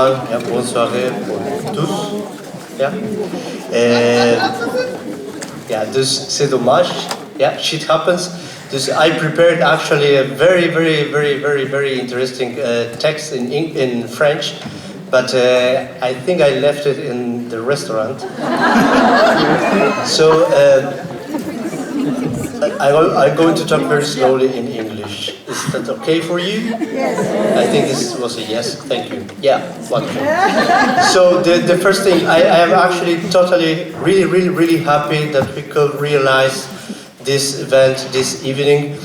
everyone. Bonne soirée pour tous. Dus c'est dommage. Shit happens. Dus I prepared actually a very interesting text in French, but I think I left it in the restaurant. So I'm going to talk very slowly in English. Is that okay for you? Yes. I think this was a yes. Thank you. Yeah, wonderful. So the first thing, I am actually totally, really happy that we could realize this event this evening.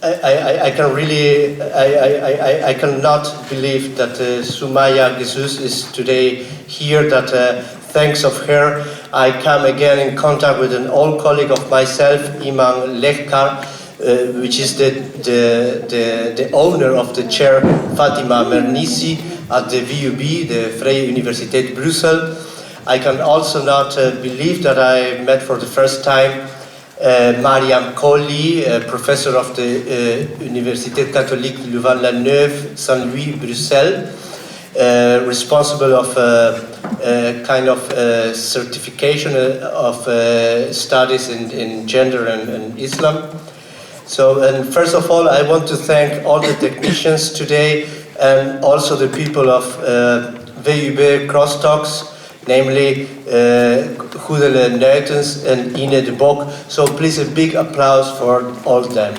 I cannot believe that Soumaya Ghezous is today here. That thanks of her, I come again in contact with an old colleague of myself, Imam Lechkar, which is the owner of the chair Fatima Mernissi at the VUB, the Vrije Universiteit Brussels. I can also not believe that I met for the first time Mariam Colli, professor of the Université Catholique Louvain-la-Neuve, Saint-Louis, Bruxelles, responsible of kind of certification of studies in gender and Islam. So, and first of all, I want to thank all the technicians today and also the people of VUB Crosstalks, namely Goedele Nuitens and Ine de Bok. So please a big applause for all of them.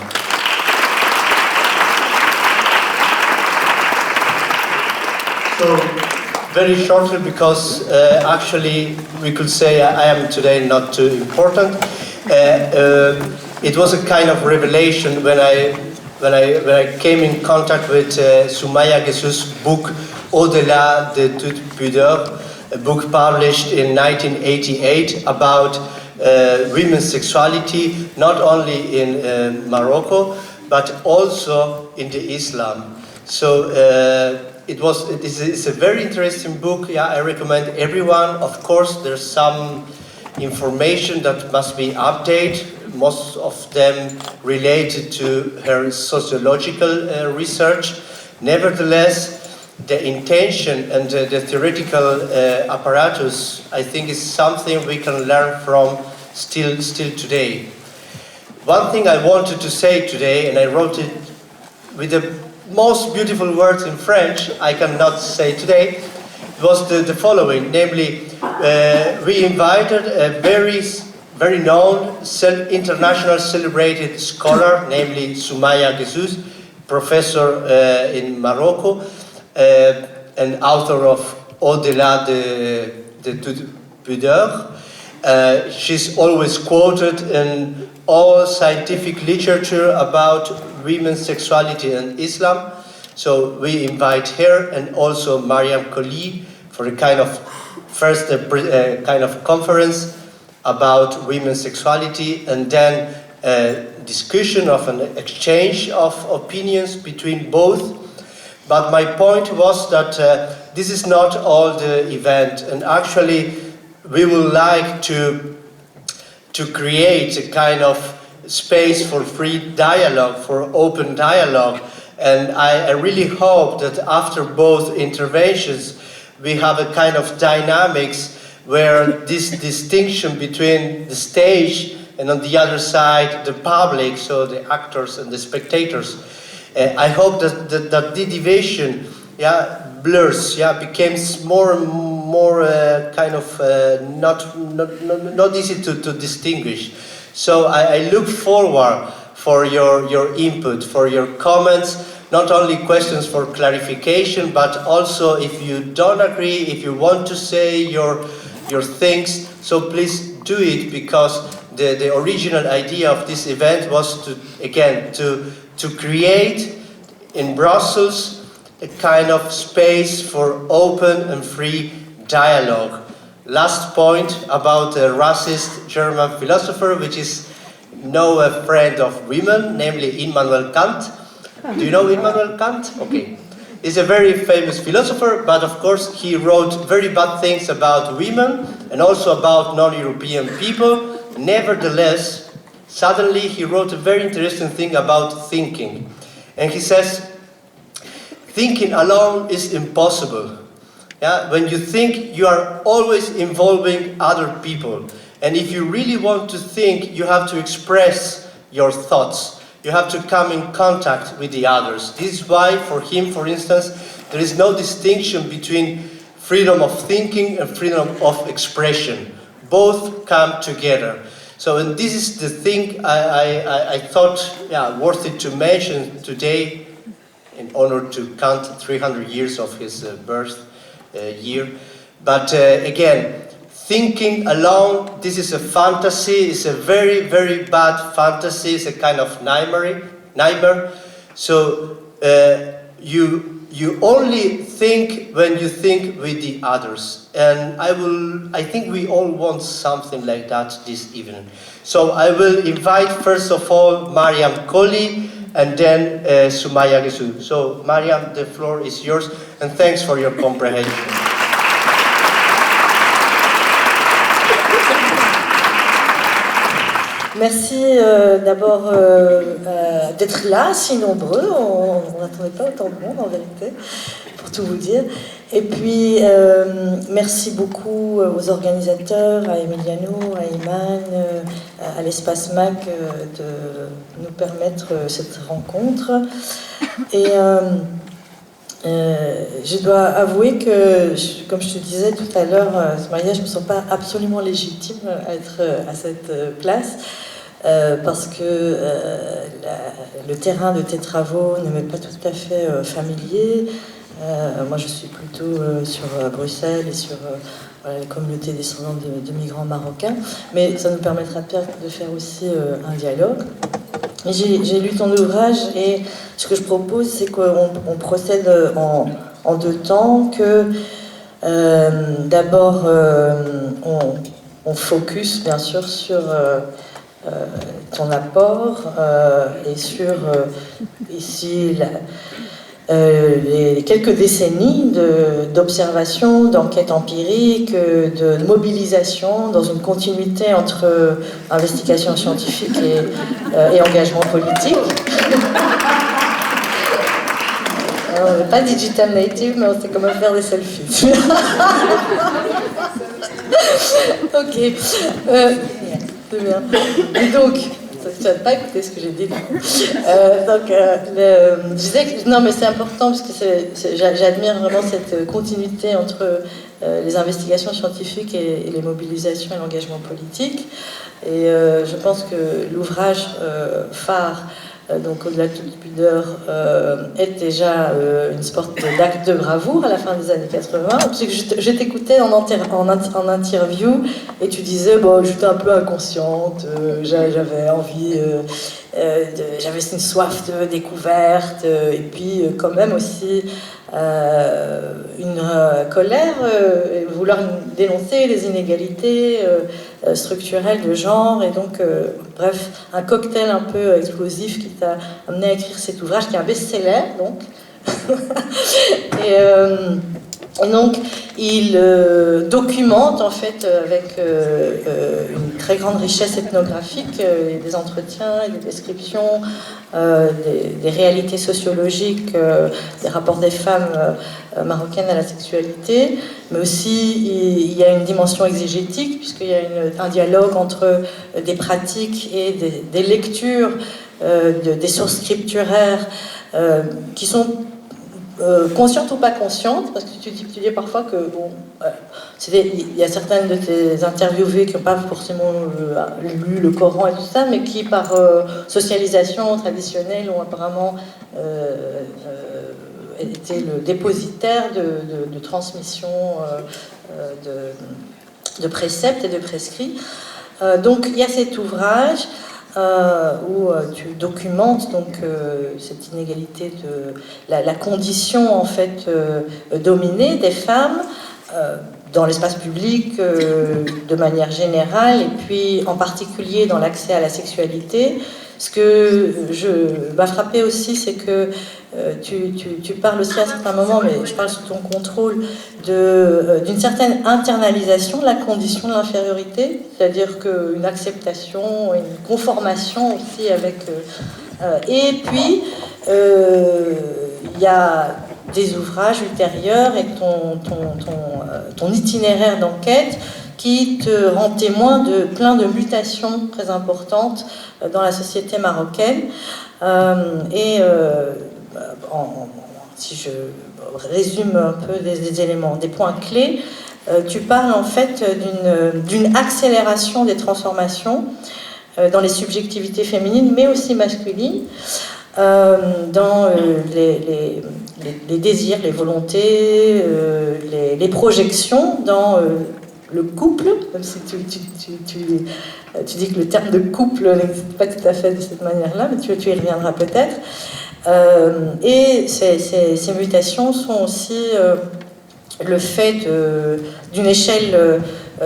So very shortly, because actually we could say I am today not too important. It was a kind of revelation when I came in contact with Soumaya Ghezous' book Au-delà de toute pudeur, a book published in 1988 about women's sexuality, not only in Morocco, but also in the Islam. So it's a very interesting book. Yeah, I recommend everyone. Of course, there's some information that must be updated, most of them related to her sociological research. Nevertheless, the intention and the theoretical apparatus, I think, is something we can learn from still today. One thing I wanted to say today, and I wrote it with the most beautiful words in French, I cannot say today, was the following, namely, we invited a very known, international celebrated scholar, namely Soumaya Ghezous, professor in Morocco, and author of Au-delà de toute pudeur. She's always quoted in all scientific literature about women's sexuality and Islam. So we invite her and also Mariam Colli for a kind of first kind of conference about women's sexuality, and then a discussion of an exchange of opinions between both. But my point was that this is not all the event, and actually we would like to create a kind of space for free dialogue, for open dialogue. And I really hope that after both interventions we have a kind of dynamics where this distinction between the stage and on the other side the public, so the actors and the spectators, I hope that the division blurs, becomes more and more kind of not easy to distinguish. So I look forward for your input, for your comments, not only questions for clarification, but also if you don't agree, if you want to say your things, so please do it, because the original idea of this event was to create in Brussels a kind of space for open and free dialogue. Last point about the racist German philosopher, which is no friend of women, namely Immanuel Kant. Do you know Immanuel Kant? Okay. He's a very famous philosopher, but of course he wrote very bad things about women and also about non-European people. Nevertheless, suddenly he wrote a very interesting thing about thinking. And he says, thinking alone is impossible. Yeah? When you think, you are always involving other people. And if you really want to think, you have to express your thoughts. You have to come in contact with the others. This is why, for him, for instance, there is no distinction between freedom of thinking and freedom of expression. Both come together. So, and this is the thing I thought worth it to mention today in honor to count 300 years of his birth year. But again, thinking alone, this is a fantasy. It's a very, very bad fantasy. It's a kind of nightmare. So you only think when you think with the others. And I think we all want something like that this evening. So I will invite first of all Mariam Koli and then Soumaya Guissou. So Mariam, the floor is yours, and thanks for your comprehension. Merci d'abord d'être là, si nombreux. On n'attendait pas autant de monde en vérité, pour tout vous dire. Et puis, merci beaucoup aux organisateurs, à Emiliano, à Iman, à l'Espace MAC de nous permettre cette rencontre. Et je dois avouer que, comme je te disais tout à l'heure, Soumaya, je ne me sens pas absolument légitime à être à cette place. Parce que le terrain de tes travaux ne m'est pas tout à fait familier. Moi, je suis plutôt sur Bruxelles et sur les communautés descendantes de migrants marocains. Mais ça nous permettra de faire aussi un dialogue. J'ai lu ton ouvrage et ce que je propose, c'est qu'on procède en deux temps. Que d'abord, on focus bien sûr sur ton apport et sur ici les quelques décennies d'observation, d'enquête empirique, de mobilisation dans une continuité entre investigation scientifique et engagement politique. Alors, on n'est pas digital native, mais on sait comment faire des selfies. Ok. C'est bien. Et donc, tu n'as pas écouté ce que j'ai dit. Je disais que non, mais c'est important parce que j'admire vraiment cette continuité entre les investigations scientifiques et les mobilisations et l'engagement politique. Et je pense que l'ouvrage phare, donc au-delà de toute pudeur, est déjà une sorte d'acte de bravoure à la fin des années 80. Parce que je t'écoutais en interview et tu disais, bon, j'étais un peu inconsciente, j'avais envie, j'avais une soif de découverte, et puis quand même aussi une colère, vouloir dénoncer les inégalités structurelles de genre, et donc bref, un cocktail un peu explosif qui t'a amené à écrire cet ouvrage qui est un best-seller, donc. Et donc il documente en fait avec une très grande richesse ethnographique des entretiens et des descriptions des réalités sociologiques, des rapports des femmes marocaines à la sexualité, mais aussi il y a une dimension exégétique puisqu'il y a un dialogue entre des pratiques et des lectures, des sources scripturaires qui sont consciente ou pas consciente, parce que tu dis parfois que bon, il y a certaines de tes interviewées qui n'ont pas forcément lu le Coran et tout ça, mais qui par socialisation traditionnelle ont apparemment été le dépositaire de transmission de préceptes et de prescrits. Donc il y a cet ouvrage où tu documentes donc cette inégalité de la condition en fait dominée des femmes dans l'espace public de manière générale, et puis en particulier dans l'accès à la sexualité. Ce que m'a frappé aussi, c'est que tu parles aussi à certains moments, mais je parle sous ton contrôle, d'une certaine internalisation de la condition de l'infériorité, c'est-à-dire qu'une acceptation, une conformation aussi avec... et puis, il y a des ouvrages ultérieurs et ton itinéraire d'enquête qui te rend témoin de plein de mutations très importantes dans la société marocaine. Si je résume un peu des éléments, des points clés, tu parles en fait d'une accélération des transformations dans les subjectivités féminines, mais aussi masculines, dans les désirs, les volontés, les projections, dans le couple, même si tu dis que le terme de couple n'existe pas tout à fait de cette manière-là, mais tu y reviendras peut-être. Et ces mutations sont aussi le fait d'une échelle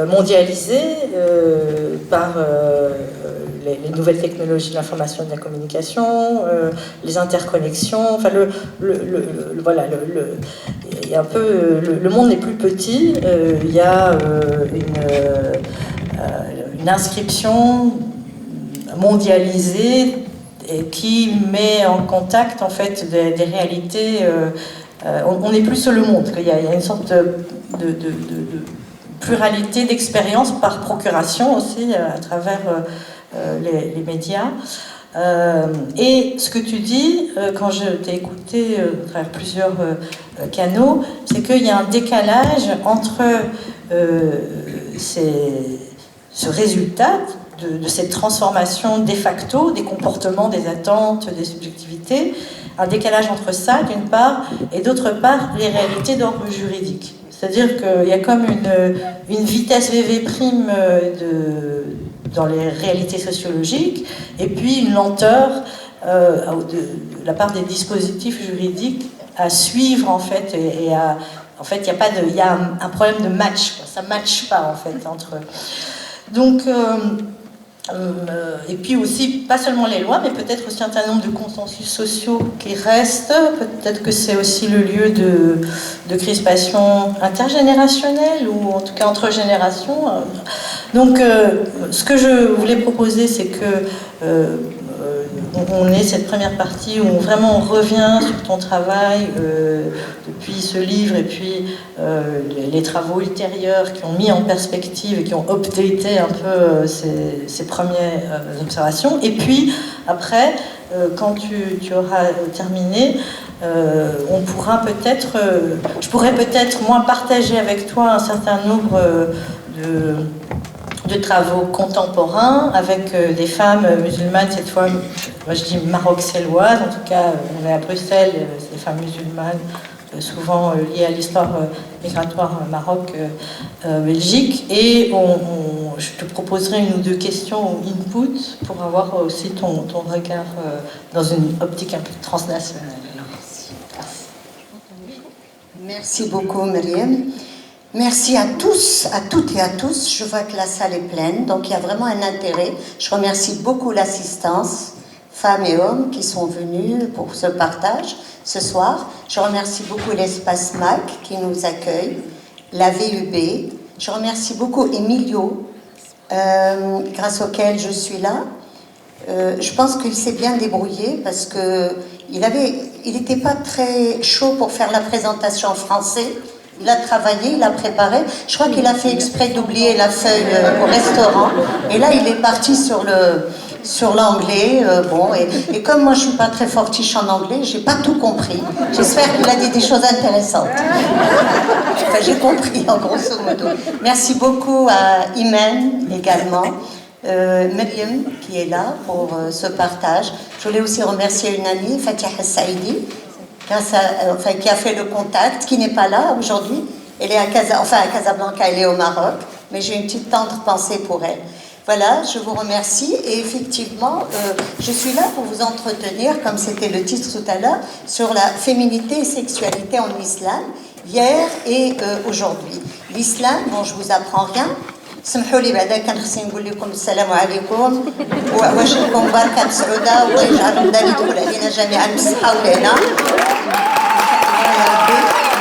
mondialisée par les nouvelles technologies de l'information et de la communication, les interconnexions. Enfin, voilà, il y a un peu, le monde n'est plus petit. Il y a une inscription mondialisée et qui met en contact en fait des réalités. On n'est plus seul au monde. Il y a une sorte de pluralité d'expériences par procuration aussi à travers les médias. Et ce que tu dis, quand je t'ai écouté à travers plusieurs canaux, c'est qu'il y a un décalage entre ce résultat de cette transformation de facto des comportements, des attentes, des subjectivités, un décalage entre ça d'une part et d'autre part les réalités d'ordre juridique. C'est-à-dire qu'il y a comme une vitesse VV prime dans les réalités sociologiques et puis une lenteur de la part des dispositifs juridiques à suivre en fait en fait il y a un problème de match, quoi. Ça ne matche pas en fait entre eux. Donc et puis aussi, pas seulement les lois, mais peut-être aussi un certain nombre de consensus sociaux qui restent. Peut-être que c'est aussi le lieu de crispation intergénérationnelle, ou en tout cas entre générations. Donc, ce que je voulais proposer, c'est que on ait cette première partie où vraiment on revient sur ton travail depuis ce livre et puis les travaux ultérieurs qui ont mis en perspective et qui ont updaté un peu ces premières observations. Et puis après, quand tu auras terminé, on pourra peut-être, je pourrais peut-être moins partager avec toi un certain nombre de travaux contemporains avec des femmes musulmanes, cette fois, moi je dis maroc-céloises, en tout cas on est à Bruxelles, c'est des femmes musulmanes, souvent liées à l'histoire migratoire Maroc-Belgique, et je te proposerai une ou deux questions ou input pour avoir aussi ton regard dans une optique un peu transnationale. Merci beaucoup Myriam. Merci à tous, à toutes et à tous. Je vois que la salle est pleine, donc il y a vraiment un intérêt. Je remercie beaucoup l'assistance, femmes et hommes qui sont venus pour ce partage ce soir. Je remercie beaucoup l'espace MAC qui nous accueille, la VUB. Je remercie beaucoup Emilio, grâce auquel je suis là. Je pense qu'il s'est bien débrouillé parce qu'il n'était pas très chaud pour faire la présentation en français. Il a travaillé, il a préparé. Je crois qu'il a fait exprès d'oublier la feuille au restaurant. Et là, il est parti sur l'anglais. Et comme moi, je suis pas très fortiche en anglais, j'ai pas tout compris. J'espère qu'il a dit des choses intéressantes. Enfin, j'ai compris, en grosso modo. Merci beaucoup à Imen également. Myriam qui est là pour ce partage. Je voulais aussi remercier une amie, Fatiha Saïdi, qui a fait le contact, qui n'est pas là aujourd'hui. Elle est à Casablanca, elle est au Maroc, mais j'ai une petite tendre pensée pour elle. Voilà, je vous remercie et effectivement, je suis là pour vous entretenir, comme c'était le titre tout à l'heure, sur la féminité et sexualité en islam, hier et aujourd'hui. L'islam, bon, je vous apprends rien. سمحوا لي بعدا كان خصني نقول لكم السلام عليكم واش لكم بركه سعوده والله يجعل رمضان يدخل علينا جميعا بالصحه والهنا.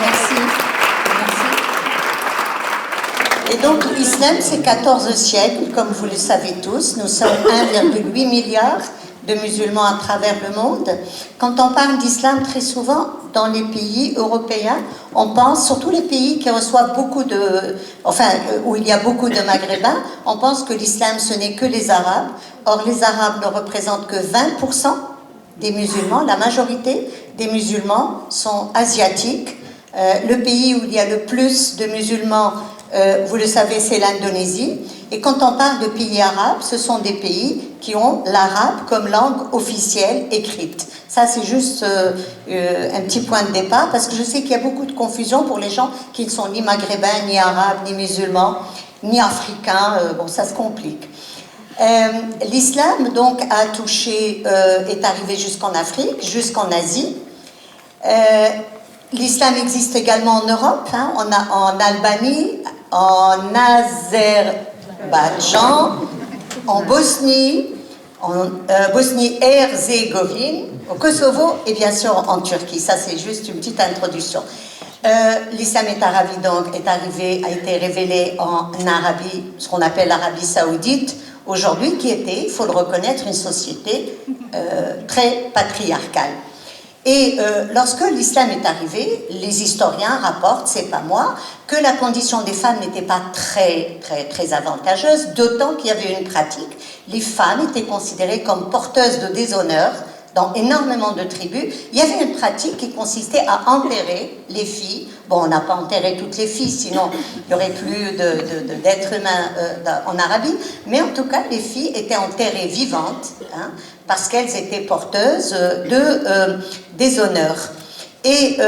Merci. Et donc l'islam c'est 14 siècles, comme vous le savez tous. Nous sommes 1,8 milliard de musulmans à travers le monde. Quand on parle d'islam, très souvent, dans les pays européens, on pense, surtout les pays qui reçoivent beaucoup de... Enfin, où il y a beaucoup de maghrébins, on pense que l'islam, ce n'est que les Arabes. Or, les Arabes ne représentent que 20% des musulmans. La majorité des musulmans sont asiatiques. Le pays où il y a le plus de musulmans, vous le savez, c'est l'Indonésie. Et quand on parle de pays arabes, ce sont des pays qui ont l'arabe comme langue officielle écrite. Ça, c'est juste un petit point de départ, parce que je sais qu'il y a beaucoup de confusion pour les gens qui ne sont ni maghrébins, ni arabes, ni musulmans, ni africains. Bon, ça se complique. L'islam, donc, a touché, est arrivé jusqu'en Afrique, jusqu'en Asie. L'islam existe également en Europe, hein. On a en Albanie, en Azerbaïdjan, en Bosnie, Bosnie-Herzégovine, au Kosovo et bien sûr en Turquie. Ça, c'est juste une petite introduction. L'islam est arrivé, a été révélé en Arabie, ce qu'on appelle l'Arabie Saoudite, aujourd'hui, qui était, il faut le reconnaître, une société très patriarcale. Et lorsque l'islam est arrivé, les historiens rapportent, c'est pas moi, que la condition des femmes n'était pas très avantageuse, d'autant qu'il y avait une pratique. Les femmes étaient considérées comme porteuses de déshonneur dans énormément de tribus. Il y avait une pratique qui consistait à enterrer les filles. Bon, on n'a pas enterré toutes les filles, sinon il n'y aurait plus d'êtres humains en Arabie, mais en tout cas, les filles étaient enterrées vivantes, hein, parce qu'elles étaient porteuses de déshonneur. Et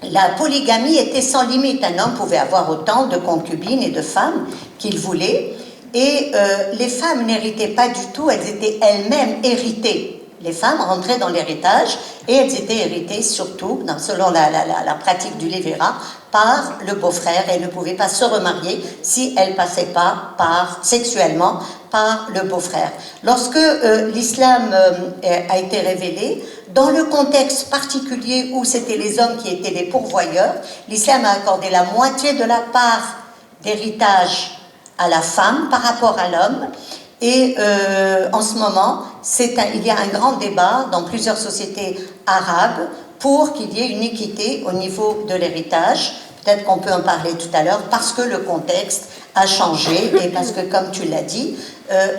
la polygamie était sans limite. Un homme pouvait avoir autant de concubines et de femmes qu'il voulait. Et les femmes n'héritaient pas du tout, elles étaient elles-mêmes héritées. Les femmes rentraient dans l'héritage et elles étaient héritées surtout, selon la pratique du Lévéra, par le beau-frère. Elles ne pouvaient pas se remarier si elles ne passaient pas sexuellement par le beau-frère. Lorsque l'islam a été révélé, dans le contexte particulier où c'était les hommes qui étaient les pourvoyeurs, l'islam a accordé la moitié de la part d'héritage à la femme par rapport à l'homme. Et en ce moment, il y a un grand débat dans plusieurs sociétés arabes pour qu'il y ait une équité au niveau de l'héritage. Peut-être qu'on peut en parler tout à l'heure, parce que le contexte a changé et parce que, comme tu l'as dit,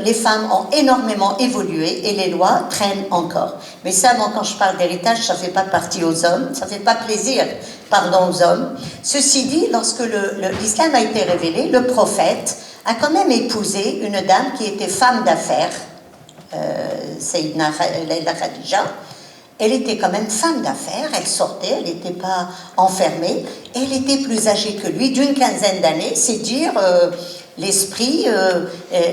les femmes ont énormément évolué et les lois traînent encore. Mais ça, bon, quand je parle d'héritage, ça ne fait pas partie aux hommes, ça ne fait pas plaisir, pardon, aux hommes. Ceci dit, lorsque l'islam a été révélé, le prophète a quand même épousé une dame qui était femme d'affaires, Sayyidina Layla Khadija. Elle était quand même femme d'affaires, elle sortait, elle n'était pas enfermée, et elle était plus âgée que lui, d'une quinzaine d'années, c'est dire l'esprit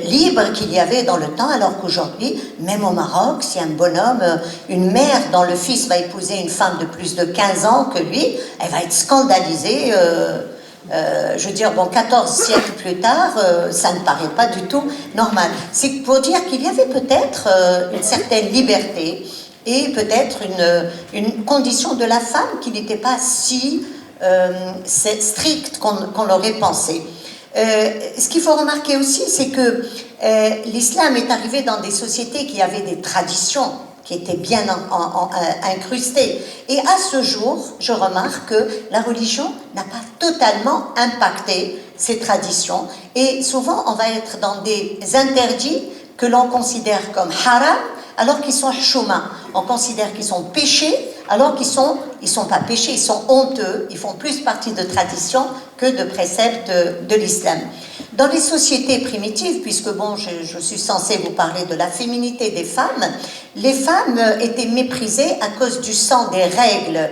libre qu'il y avait dans le temps, alors qu'aujourd'hui, même au Maroc, si un bonhomme, une mère dont le fils va épouser une femme de plus de 15 ans que lui, elle va être scandalisée. Je veux dire, bon, 14 siècles plus tard, ça ne paraît pas du tout normal. C'est pour dire qu'il y avait peut-être une certaine liberté et peut-être une condition de la femme qui n'était pas si stricte qu'on l'aurait pensé. Ce qu'il faut remarquer aussi, c'est que l'islam est arrivé dans des sociétés qui avaient des traditions qui étaient bien incrustées. Et à ce jour, je remarque que la religion n'a pas totalement impacté ces traditions. Et souvent, on va être dans des interdits que l'on considère comme haram, alors qu'ils sont chouma. On considère qu'ils sont péchés, alors qu'ils sont pas péchés, ils sont honteux, ils font plus partie de traditions que de préceptes de l'islam. Dans les sociétés primitives, puisque bon, je suis censée vous parler de la féminité des femmes, les femmes étaient méprisées à cause du sang des règles.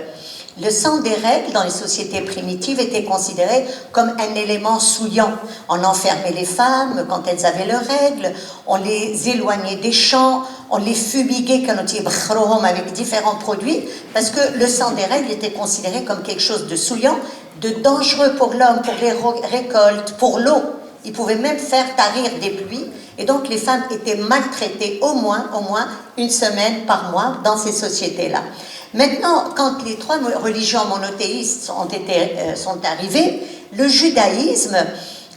Le sang des règles dans les sociétés primitives était considéré comme un élément souillant. On enfermait les femmes quand elles avaient leurs règles, on les éloignait des champs, on les fumiguait avec différents produits, parce que le sang des règles était considéré comme quelque chose de souillant, de dangereux pour l'homme, pour les récoltes, pour l'eau. Il pouvait même faire tarir des pluies, et donc les femmes étaient maltraitées au moins une semaine par mois dans ces sociétés-là. Maintenant, quand les trois religions monothéistes sont arrivées, le judaïsme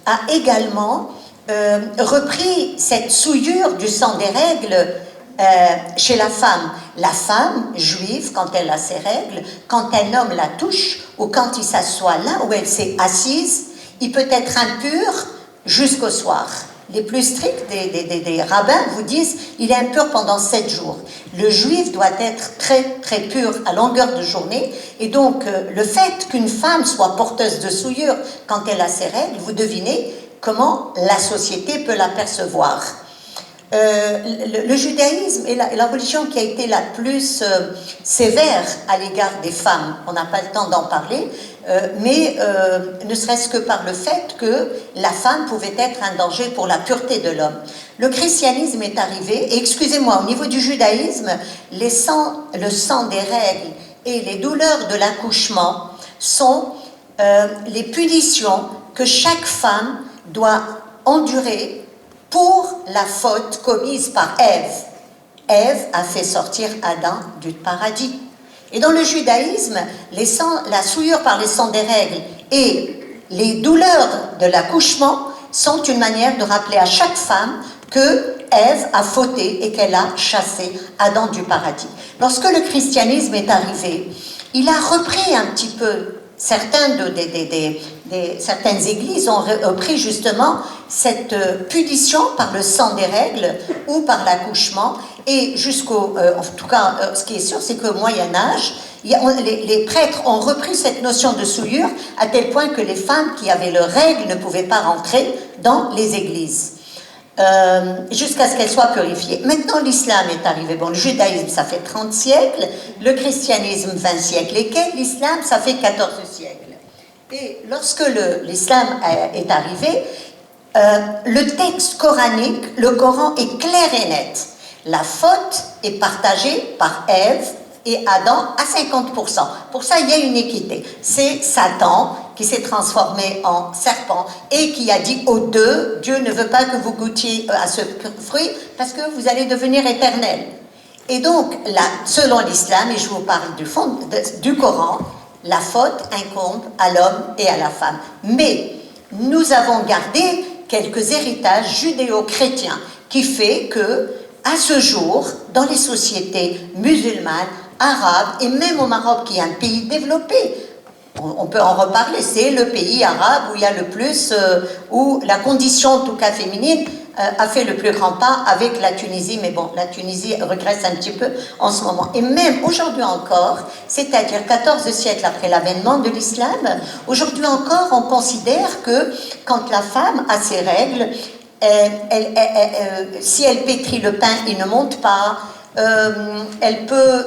a également repris cette souillure du sang des règles chez la femme juive, quand elle a ses règles, quand un homme la touche ou quand il s'assoit là où elle s'est assise, il peut être impur jusqu'au soir. Les plus stricts des rabbins vous disent il est impur pendant 7 jours. Le juif doit être très très pur à longueur de journée, et donc le fait qu'une femme soit porteuse de souillure quand elle a ses règles, vous devinez comment la société peut l'apercevoir. Le judaïsme est la religion qui a été la plus sévère à l'égard des femmes. On n'a pas le temps d'en parler, mais ne serait-ce que par le fait que la femme pouvait être un danger pour la pureté de l'homme. Le christianisme est arrivé, et excusez-moi, au niveau du judaïsme, le sang des règles et les douleurs de l'accouchement sont les punitions que chaque femme doit endurer pour la faute commise par Ève. Ève a fait sortir Adam du paradis. Et dans le judaïsme, la souillure par les sangs des règles et les douleurs de l'accouchement sont une manière de rappeler à chaque femme que Ève a fauté et qu'elle a chassé Adam du paradis. Lorsque le christianisme est arrivé, il a repris un petit peu, certaines églises ont repris justement cette punition par le sang des règles ou par l'accouchement, et en tout cas, ce qui est sûr, c'est qu'au Moyen-Âge, les prêtres ont repris cette notion de souillure à tel point que les femmes qui avaient leurs règles ne pouvaient pas rentrer dans les églises. Jusqu'à ce qu'elle soit purifiée. Maintenant, l'islam est arrivé. Bon, le judaïsme, ça fait 30 siècles, le christianisme, 20 siècles, et l'islam, ça fait 14 siècles. Et lorsque l'islam est arrivé, le texte coranique, le Coran est clair et net. La faute est partagée par Ève et Adam à 50%. Pour ça, il y a une équité. C'est Satan qui s'est transformé en serpent et qui a dit aux deux, Dieu ne veut pas que vous goûtiez à ce fruit parce que vous allez devenir éternel. Et donc, là, selon l'islam, et je vous parle du Coran, la faute incombe à l'homme et à la femme. Mais nous avons gardé quelques héritages judéo-chrétiens qui fait que, à ce jour, dans les sociétés musulmanes, arabes, et même au Maroc, qui est un pays développé, on peut en reparler, c'est le pays arabe où il y a le plus, où la condition, en tout cas féminine, a fait le plus grand pas avec la Tunisie, mais bon, la Tunisie regresse un petit peu en ce moment. Et même aujourd'hui encore, c'est-à-dire 14 siècles après l'avènement de l'islam, aujourd'hui encore, on considère que quand la femme a ses règles, si elle pétrit le pain, il ne monte pas, elle peut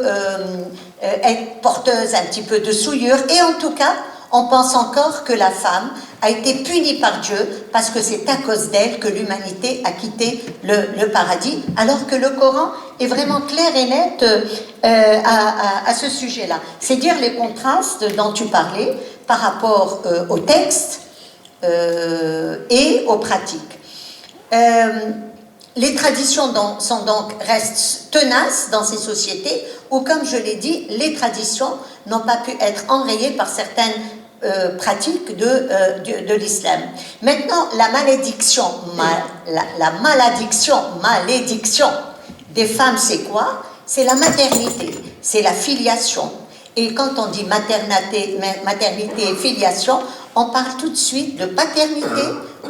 être porteuse un petit peu de souillure, et en tout cas, on pense encore que la femme a été punie par Dieu parce que c'est à cause d'elle que l'humanité a quitté le paradis, alors que le Coran est vraiment clair et net à ce sujet-là. C'est dire les contrastes dont tu parlais par rapport au texte et aux pratiques. Les traditions restent tenaces dans ces sociétés où, comme je l'ai dit, les traditions n'ont pas pu être enrayées par certaines pratiques de l'islam. Maintenant, la malédiction des femmes, c'est quoi? C'est la maternité, c'est la filiation. Et quand on dit maternité et filiation, on parle tout de suite de paternité,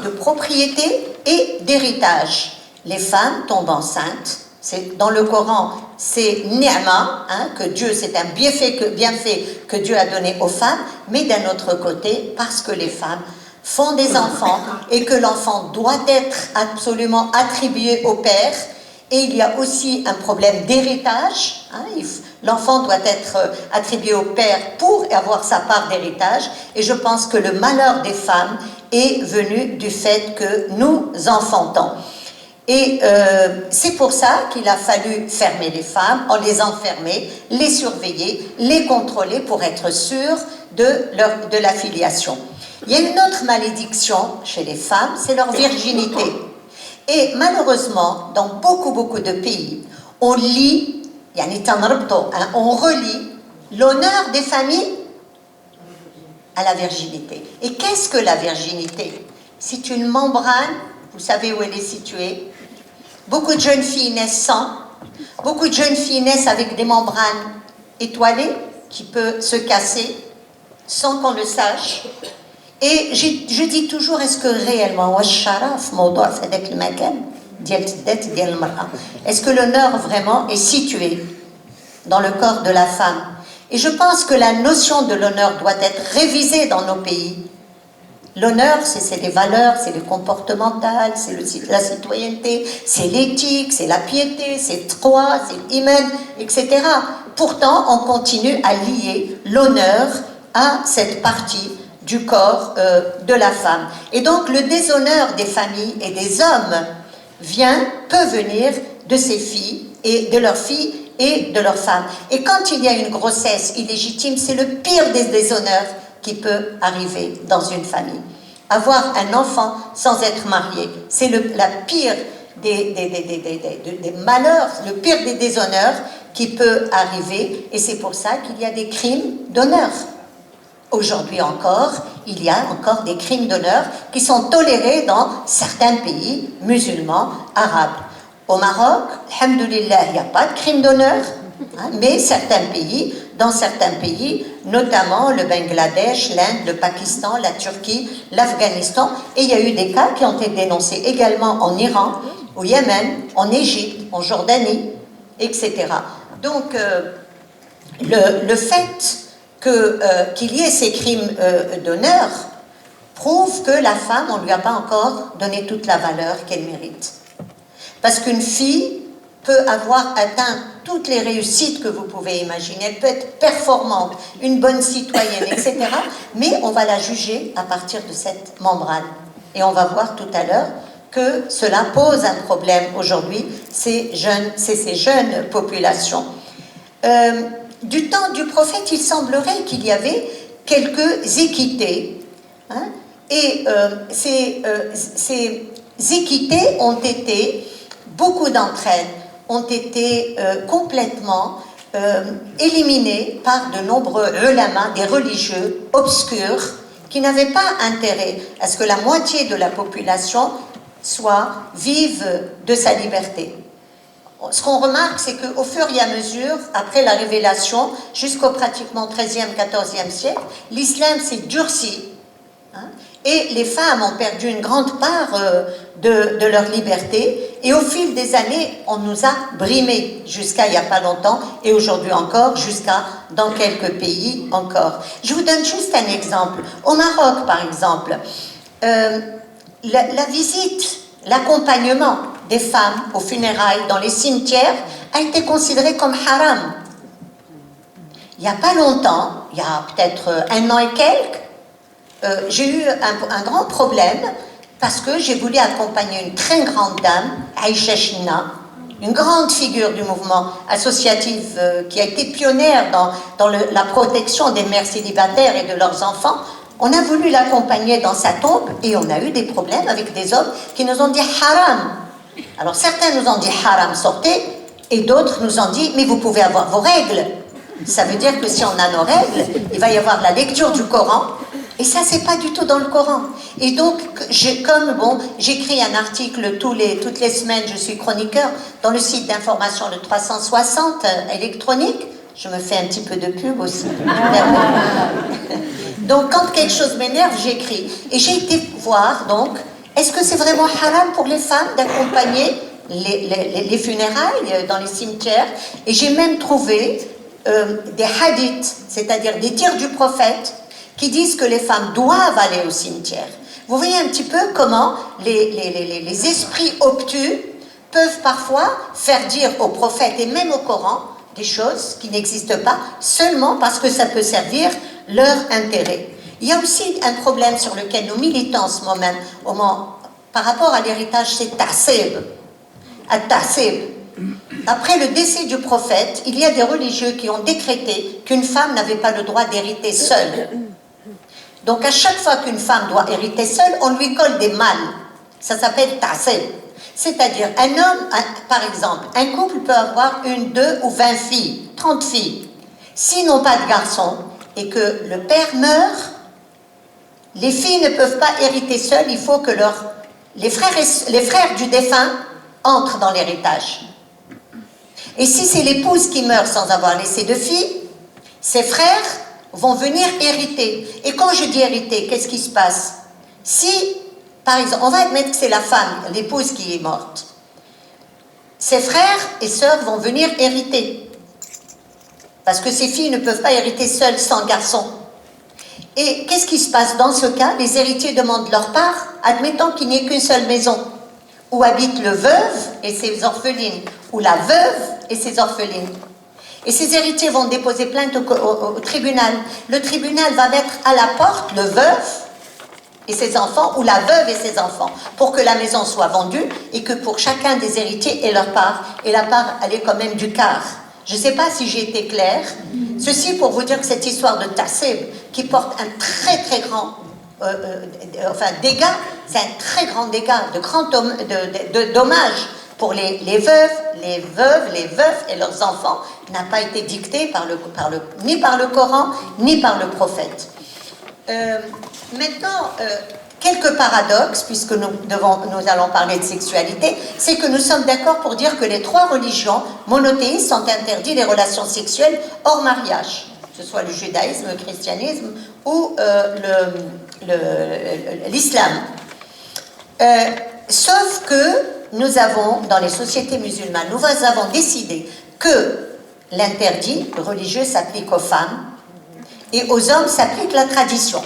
de propriété et d'héritage. Les femmes tombent enceintes. Dans le Coran, c'est ni'ma, que Dieu, c'est un bienfait que Dieu a donné aux femmes, mais d'un autre côté, parce que les femmes font des enfants et que l'enfant doit être absolument attribué au père, et il y a aussi un problème d'héritage, l'enfant doit être attribué au père pour avoir sa part d'héritage, et je pense que le malheur des femmes est venu du fait que nous enfantons. Et c'est pour ça qu'il a fallu fermer les femmes, les enfermer, les surveiller, les contrôler pour être sûr de la filiation. Il y a une autre malédiction chez les femmes, c'est leur virginité. Et malheureusement, dans beaucoup de pays, on relie l'honneur des familles à la virginité. Et qu'est-ce que la virginité? C'est une membrane, vous savez où elle est située. Beaucoup de jeunes filles naissent sans, Beaucoup de jeunes filles naissent avec des membranes étoilées qui peuvent se casser sans qu'on le sache. Et je dis toujours, est-ce que réellement, est-ce que l'honneur vraiment est situé dans le corps de la femme? Et je pense que la notion de l'honneur doit être révisée dans nos pays. L'honneur, c'est les valeurs, c'est le comportemental, c'est la citoyenneté, c'est l'éthique, c'est la piété, c'est trois, c'est l'iman, etc. Pourtant, on continue à lier l'honneur à cette partie du corps de la femme. Et donc, le déshonneur des familles et des hommes peut venir de ces filles et de leurs filles et de leurs femmes. Et quand il y a une grossesse illégitime, c'est le pire des déshonneurs qui peut arriver dans une famille. Avoir un enfant sans être marié, c'est la pire des malheurs, le pire des déshonneurs qui peut arriver, et c'est pour ça qu'il y a des crimes d'honneur. Aujourd'hui encore, il y a encore des crimes d'honneur qui sont tolérés dans certains pays musulmans, arabes. Au Maroc, alhamdoulilah, il n'y a pas de crime d'honneur, mais dans certains pays, notamment le Bangladesh, l'Inde, le Pakistan, la Turquie, l'Afghanistan, et il y a eu des cas qui ont été dénoncés également en Iran, au Yémen, en Égypte, en Jordanie, etc. Donc, le fait qu'il y ait ces crimes d'honneur prouve que la femme, on ne lui a pas encore donné toute la valeur qu'elle mérite. Parce qu'une fille peut avoir atteint toutes les réussites que vous pouvez imaginer, elle peut être performante, une bonne citoyenne, etc. Mais on va la juger à partir de cette membrane. Et on va voir tout à l'heure que cela pose un problème aujourd'hui, ces jeunes populations. Du temps du prophète, il semblerait qu'il y avait quelques équités. Et ces équités ont été, beaucoup d'entre elles, ont été complètement éliminées par de nombreux ulama, des religieux obscurs, qui n'avaient pas intérêt à ce que la moitié de la population vive de sa liberté. Ce qu'on remarque, c'est qu'au fur et à mesure, après la révélation, jusqu'au pratiquement 13e, 14e siècle, l'islam s'est durci, et les femmes ont perdu une grande part de leur liberté, et au fil des années, on nous a brimés jusqu'à il n'y a pas longtemps, et aujourd'hui encore, jusqu'à dans quelques pays encore. Je vous donne juste un exemple. Au Maroc, par exemple, la visite, l'accompagnement des femmes aux funérailles dans les cimetières a été considéré comme haram. Il n'y a pas longtemps, il y a peut-être 1 an et quelques, j'ai eu un grand problème parce que j'ai voulu accompagner une très grande dame, Aïcha China, une grande figure du mouvement associatif qui a été pionnière dans la protection des mères célibataires et de leurs enfants. On a voulu l'accompagner dans sa tombe et on a eu des problèmes avec des hommes qui nous ont dit haram. Alors certains nous ont dit haram, sortez, et d'autres nous ont dit mais vous pouvez avoir vos règles. Ça veut dire que si on a nos règles, il va y avoir la lecture du Coran, et ça c'est pas du tout dans le Coran. Et donc j'écris un article toutes les semaines, je suis chroniqueur dans le site d'information de 360 électronique. Je me fais un petit peu de pub aussi. Donc quand quelque chose m'énerve, j'écris. Et j'ai été voir donc, est-ce que c'est vraiment haram pour les femmes d'accompagner les funérailles dans les cimetières? Et j'ai même trouvé des hadiths, c'est-à-dire des dires du prophète, qui disent que les femmes doivent aller au cimetière. Vous voyez un petit peu comment les esprits obtus peuvent parfois faire dire au prophète et même au Coran des choses qui n'existent pas, seulement parce que ça peut servir leur intérêt. Il y a aussi un problème sur lequel nous militons en ce moment par rapport à l'héritage, c'est ta'sib. At-ta'sib. Après le décès du prophète, il y a des religieux qui ont décrété qu'une femme n'avait pas le droit d'hériter seule. Donc à chaque fois qu'une femme doit hériter seule, on lui colle des mâles. Ça s'appelle ta'sib. C'est-à-dire un homme, par exemple, un couple peut avoir 1, 2 ou 20 filles, 30 filles. S'ils n'ont pas de garçons et que le père meurt, les filles ne peuvent pas hériter seules, il faut que les frères du défunt entrent dans l'héritage. Et si c'est l'épouse qui meurt sans avoir laissé de filles, ses frères vont venir hériter. Et quand je dis hériter, qu'est-ce qui se passe? Si, par exemple, on va admettre que c'est la femme, l'épouse qui est morte, ses frères et sœurs vont venir hériter. Parce que ces filles ne peuvent pas hériter seules sans garçon. Et qu'est-ce qui se passe dans ce cas? Les héritiers demandent leur part, admettons qu'il n'y ait qu'une seule maison, où habitent le veuve et ses orphelines, ou la veuve et ses orphelines. Et ces héritiers vont déposer plainte au tribunal. Le tribunal va mettre à la porte le veuf et ses enfants, ou la veuve et ses enfants, pour que la maison soit vendue et que pour chacun des héritiers ait leur part. Et la part, elle est quand même du quart. Je ne sais pas si j'ai été claire. Ceci pour vous dire que cette histoire de Tassib, qui porte un très très grand dégât, c'est un très grand dégât, de grand dommage pour les veuves, les veufs et leurs enfants, n'a pas été dicté ni par le Coran, ni par le prophète. Maintenant, quelques paradoxes, puisque nous allons parler de sexualité, c'est que nous sommes d'accord pour dire que les trois religions monothéistes ont interdit les relations sexuelles hors mariage, que ce soit le judaïsme, le christianisme ou l'islam. Sauf que nous avons, dans les sociétés musulmanes, nous avons décidé que l'interdit religieux s'applique aux femmes et aux hommes s'applique la tradition.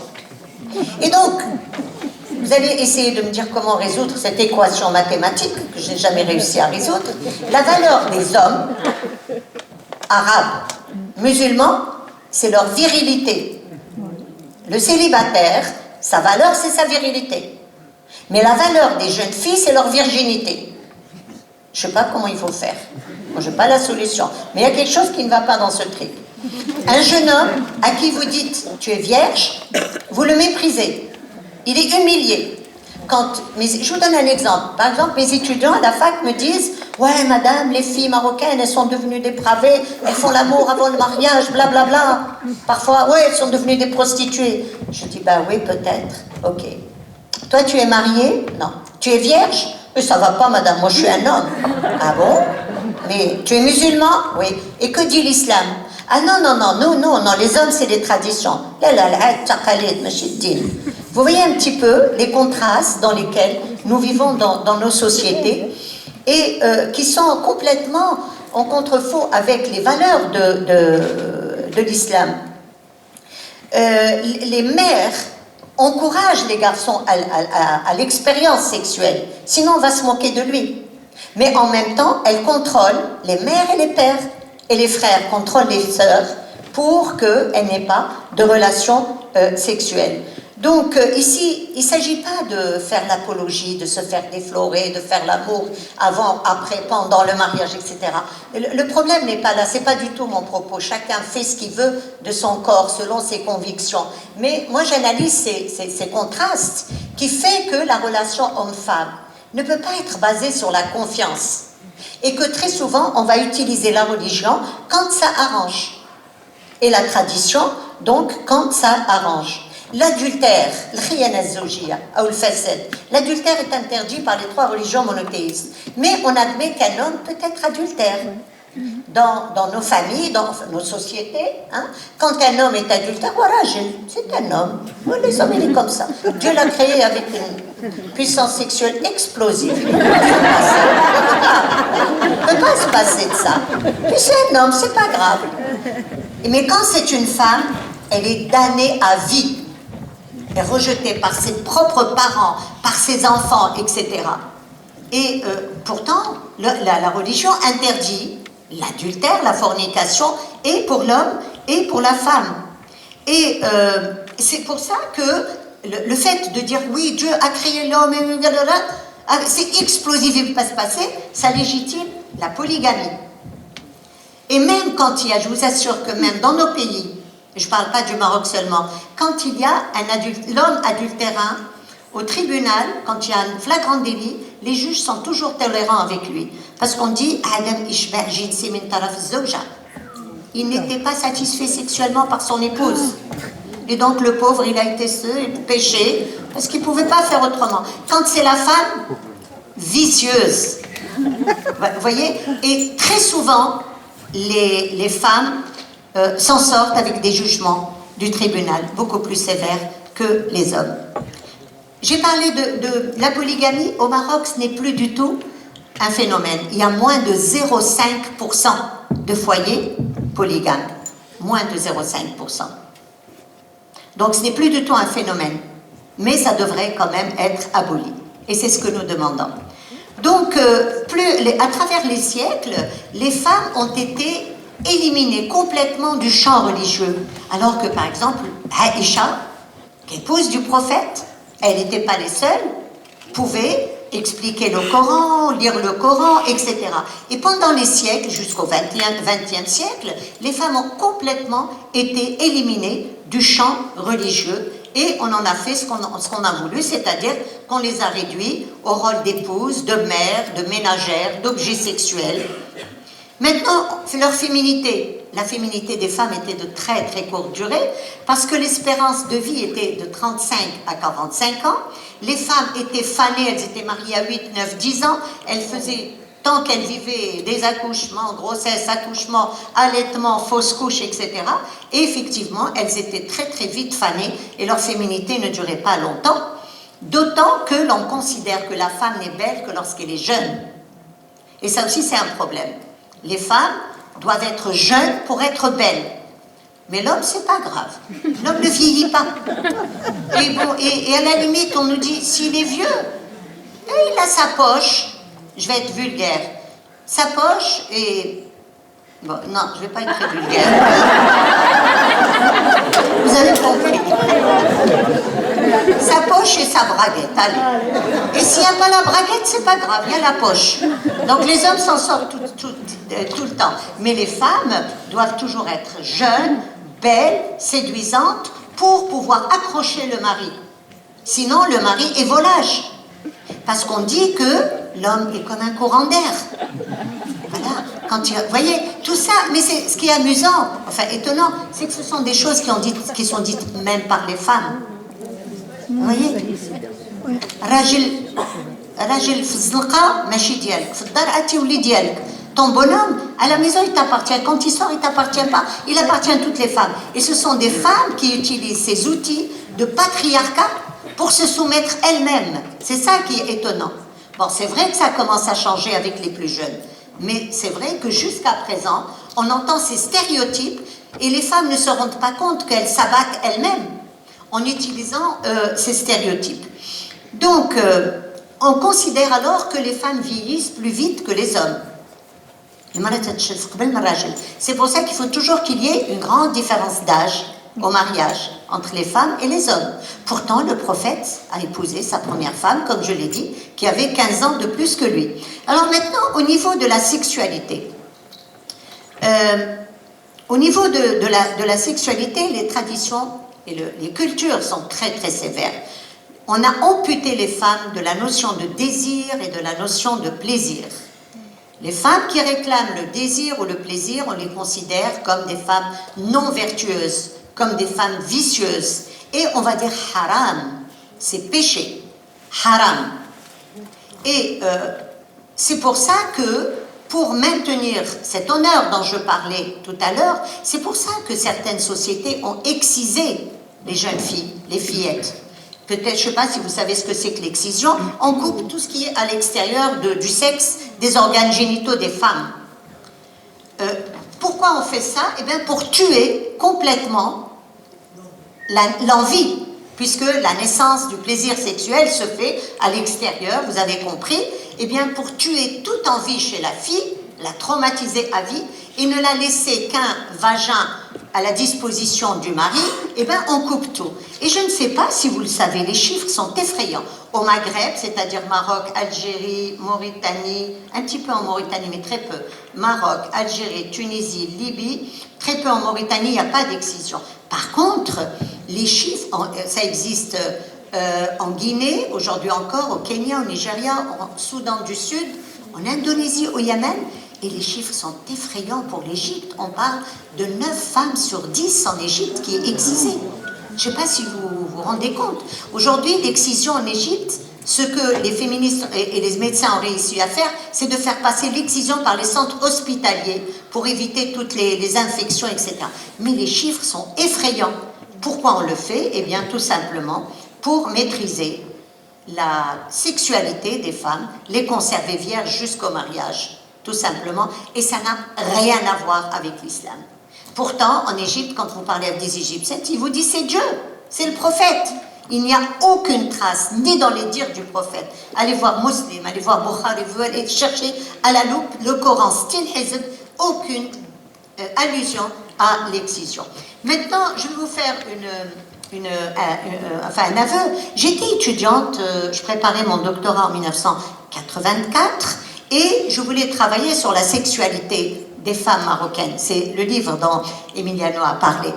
Et donc, vous allez essayer de me dire comment résoudre cette équation mathématique que je n'ai jamais réussi à résoudre. La valeur des hommes arabes, musulmans, c'est leur virilité. Le célibataire, sa valeur, c'est sa virilité. Mais la valeur des jeunes filles, c'est leur virginité. Je ne sais pas comment il faut faire. Moi, je n'ai pas la solution. Mais il y a quelque chose qui ne va pas dans ce truc. Un jeune homme à qui vous dites « tu es vierge », vous le méprisez. Il est humilié. Je vous donne un exemple. Par exemple, mes étudiants à la fac me disent « ouais, madame, les filles marocaines, elles sont devenues dépravées, elles font l'amour avant le mariage, blablabla. Bla, bla. Parfois, ouais, elles sont devenues des prostituées. » Je dis « bah oui, peut-être. Ok. Toi, tu es mariée? Non. Tu es vierge? Ça va pas, madame, moi je suis un homme. Ah bon? Mais tu es musulman? Oui. Et que dit l'islam? Ah non, les hommes c'est des traditions. Vous voyez un petit peu les contrastes dans lesquels nous vivons dans nos sociétés et qui sont complètement en contre-faux avec les valeurs de l'islam. Les mères encouragent les garçons à l'expérience sexuelle, sinon on va se moquer de lui. Mais en même temps, elles contrôlent les mères et les pères. Et les frères contrôlent les sœurs pour qu'elles n'aient pas de relations sexuelles. Donc ici, il ne s'agit pas de faire l'apologie, de se faire déflorer, de faire l'amour avant, après, pendant le mariage, etc. Le problème n'est pas là, ce n'est pas du tout mon propos. Chacun fait ce qu'il veut de son corps selon ses convictions. Mais moi j'analyse ces contrastes qui fait que la relation homme-femme ne peut pas être basée sur la confiance. Et que très souvent, on va utiliser la religion quand ça arrange. Et la tradition, donc, quand ça arrange. L'adultère, l'adultère est interdit par les trois religions monothéistes. Mais on admet qu'un homme peut être adultère. Dans nos familles, dans nos sociétés, hein, quand un homme est adultère, voilà, c'est un homme. Ouais, les hommes, il est comme ça. Dieu l'a créé avec une puissance sexuelle explosive. Il ne peut pas se passer de ça. Puis c'est un homme, c'est pas grave. Mais quand c'est une femme, elle est damnée à vie. Elle est rejetée par ses propres parents, par ses enfants, etc. Et pourtant, la religion interdit l'adultère, la fornication, et pour l'homme et pour la femme. Et c'est pour ça que le fait de dire oui, Dieu a créé l'homme, c'est explosif, il ne peut pas se passer, ça légitime la polygamie. Et même quand il y a, je vous assure que même dans nos pays, je ne parle pas du Maroc seulement, quand il y a l'homme adultérin au tribunal, quand il y a un flagrant délit, les juges sont toujours tolérants avec lui. Parce qu'on dit il n'était pas satisfait sexuellement par son épouse. Et donc le pauvre, il a été péché parce qu'il ne pouvait pas faire autrement. Quand c'est la femme, vicieuse, Vous voyez? Et très souvent, les femmes s'en sortent avec des jugements du tribunal beaucoup plus sévères que les hommes. J'ai parlé de la polygamie. Au Maroc, ce n'est plus du tout un phénomène. Il y a moins de 0,5% de foyers polygames. Moins de 0,5%. Donc ce n'est plus du tout un phénomène. Mais ça devrait quand même être aboli. Et c'est ce que nous demandons. Donc, à travers les siècles, les femmes ont été éliminées complètement du champ religieux. Alors que, par exemple, Aïcha, épouse du prophète, elle n'était pas les seules, pouvait expliquer le Coran, lire le Coran, etc. Et pendant les siècles, jusqu'au XXe siècle, les femmes ont complètement été éliminées du champ religieux et on en a fait ce qu'on a voulu, c'est-à-dire qu'on les a réduits au rôle d'épouse, de mère, de ménagère, d'objet sexuel. Maintenant, leur féminité, la féminité des femmes était de très très courte durée parce que l'espérance de vie était de 35 à 45 ans. Les femmes étaient fanées, elles étaient mariées à 8, 9, 10 ans. Elles faisaient, tant qu'elles vivaient, des accouchements, grossesse, accouchement, allaitement, fausse couche, etc. Et effectivement, elles étaient très très vite fanées et leur féminité ne durait pas longtemps. D'autant que l'on considère que la femme n'est belle que lorsqu'elle est jeune. Et ça aussi, c'est un problème. Les femmes doivent être jeunes pour être belles. Mais l'homme, c'est pas grave. L'homme ne vieillit pas. Et, bon, et à la limite, on nous dit, s'il est vieux, il a sa poche. Je vais être vulgaire. Sa poche et... Bon, non, je ne vais pas être très vulgaire. Vous avez compris. Sa poche et sa braguette, allez. Et s'il n'y a pas la braguette, c'est pas grave, il y a la poche. Donc les hommes s'en sortent tout le temps. Mais les femmes doivent toujours être jeunes, belles, séduisantes, pour pouvoir accrocher le mari. Sinon, le mari est volage. Parce qu'on dit que l'homme est comme un courant d'air. Voilà. Vous voyez, tout ça, mais ce qui est amusant, enfin étonnant, c'est que ce sont des choses qui sont dites même par les femmes. Vous voyez, Rajil fzlqa machi dialk, fdar ati ouli dialk. Ton bonhomme, à la maison, il t'appartient. Quand il sort, il t'appartient pas. Il appartient à toutes les femmes. Et ce sont des femmes qui utilisent ces outils de patriarcat pour se soumettre elles-mêmes. C'est ça qui est étonnant. Bon, c'est vrai que ça commence à changer avec les plus jeunes. Mais c'est vrai que jusqu'à présent, on entend ces stéréotypes et les femmes ne se rendent pas compte qu'elles s'abattent elles-mêmes en utilisant ces stéréotypes. Donc, on considère alors que les femmes vieillissent plus vite que les hommes. C'est pour ça qu'il faut toujours qu'il y ait une grande différence d'âge au mariage entre les femmes et les hommes. Pourtant, le prophète a épousé sa première femme, comme je l'ai dit, qui avait 15 ans de plus que lui. Alors maintenant, au niveau de la sexualité, les traditions et les cultures sont très très sévères. On a amputé les femmes de la notion de désir et de la notion de plaisir. Les femmes qui réclament le désir ou le plaisir, on les considère comme des femmes non vertueuses, comme des femmes vicieuses. Et on va dire haram, c'est péché. Haram. Et c'est pour ça que, pour maintenir cet honneur dont je parlais tout à l'heure, c'est pour ça que certaines sociétés ont excisé les jeunes filles, les fillettes. Peut-être, je ne sais pas si vous savez ce que c'est que l'excision, on coupe tout ce qui est à l'extérieur du sexe, des organes génitaux des femmes. Pourquoi on fait ça? Eh bien, pour tuer complètement l'envie, puisque la naissance du plaisir sexuel se fait à l'extérieur, vous avez compris. Eh bien, pour tuer toute envie chez la fille, la traumatiser à vie, et ne la laisser qu'un vagin à la disposition du mari, eh bien, on coupe tout. Et je ne sais pas si vous le savez, les chiffres sont effrayants. Au Maghreb, c'est-à-dire Maroc, Algérie, Mauritanie, un petit peu en Mauritanie, mais très peu. Maroc, Algérie, Tunisie, Libye, très peu en Mauritanie, il n'y a pas d'excision. Par contre, les chiffres, ça existe en Guinée, aujourd'hui encore, au Kenya, au Nigeria, au Soudan du Sud, en Indonésie, au Yémen, et les chiffres sont effrayants pour l'Égypte. On parle de 9 femmes sur 10 en Égypte qui est excisée. Je ne sais pas si vous vous rendez compte. Aujourd'hui, l'excision en Égypte Ce que les féministes et les médecins ont réussi à faire, c'est de faire passer l'excision par les centres hospitaliers pour éviter toutes les infections, etc. Mais les chiffres sont effrayants. Pourquoi on le fait? Eh bien, tout simplement pour maîtriser la sexualité des femmes, les conserver vierges jusqu'au mariage, tout simplement. Et ça n'a rien à voir avec l'islam. Pourtant, en Égypte, quand vous parlez avec des Égyptiens, ils vous disent c'est Dieu, c'est le prophète. Il n'y a aucune trace, ni dans les dires du prophète. Allez voir Muslim, allez voir Bukhari, vous allez chercher à la loupe le Coran, style Hizb, aucune allusion à l'excision. Maintenant, je vais vous faire un aveu. J'étais étudiante, je préparais mon doctorat en 1984 et je voulais travailler sur la sexualité des femmes marocaines. C'est le livre dont Emiliano a parlé.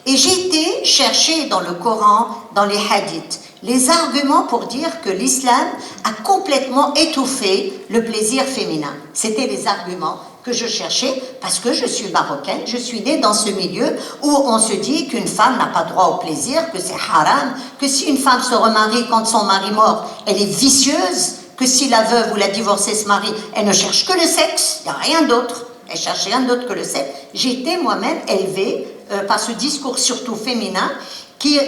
Et j'ai été chercher dans le Coran, dans les hadiths, les arguments pour dire que l'islam a complètement étouffé le plaisir féminin. C'était les arguments que je cherchais parce que je suis marocaine, je suis née dans ce milieu où on se dit qu'une femme n'a pas droit au plaisir, que c'est haram, que si une femme se remarie quand son mari mort, elle est vicieuse, que si la veuve ou la divorcée se marie, elle ne cherche que le sexe, il n'y a rien d'autre. Elle cherche rien d'autre que le sexe. J'ai été moi-même élevée par ce discours surtout féminin qui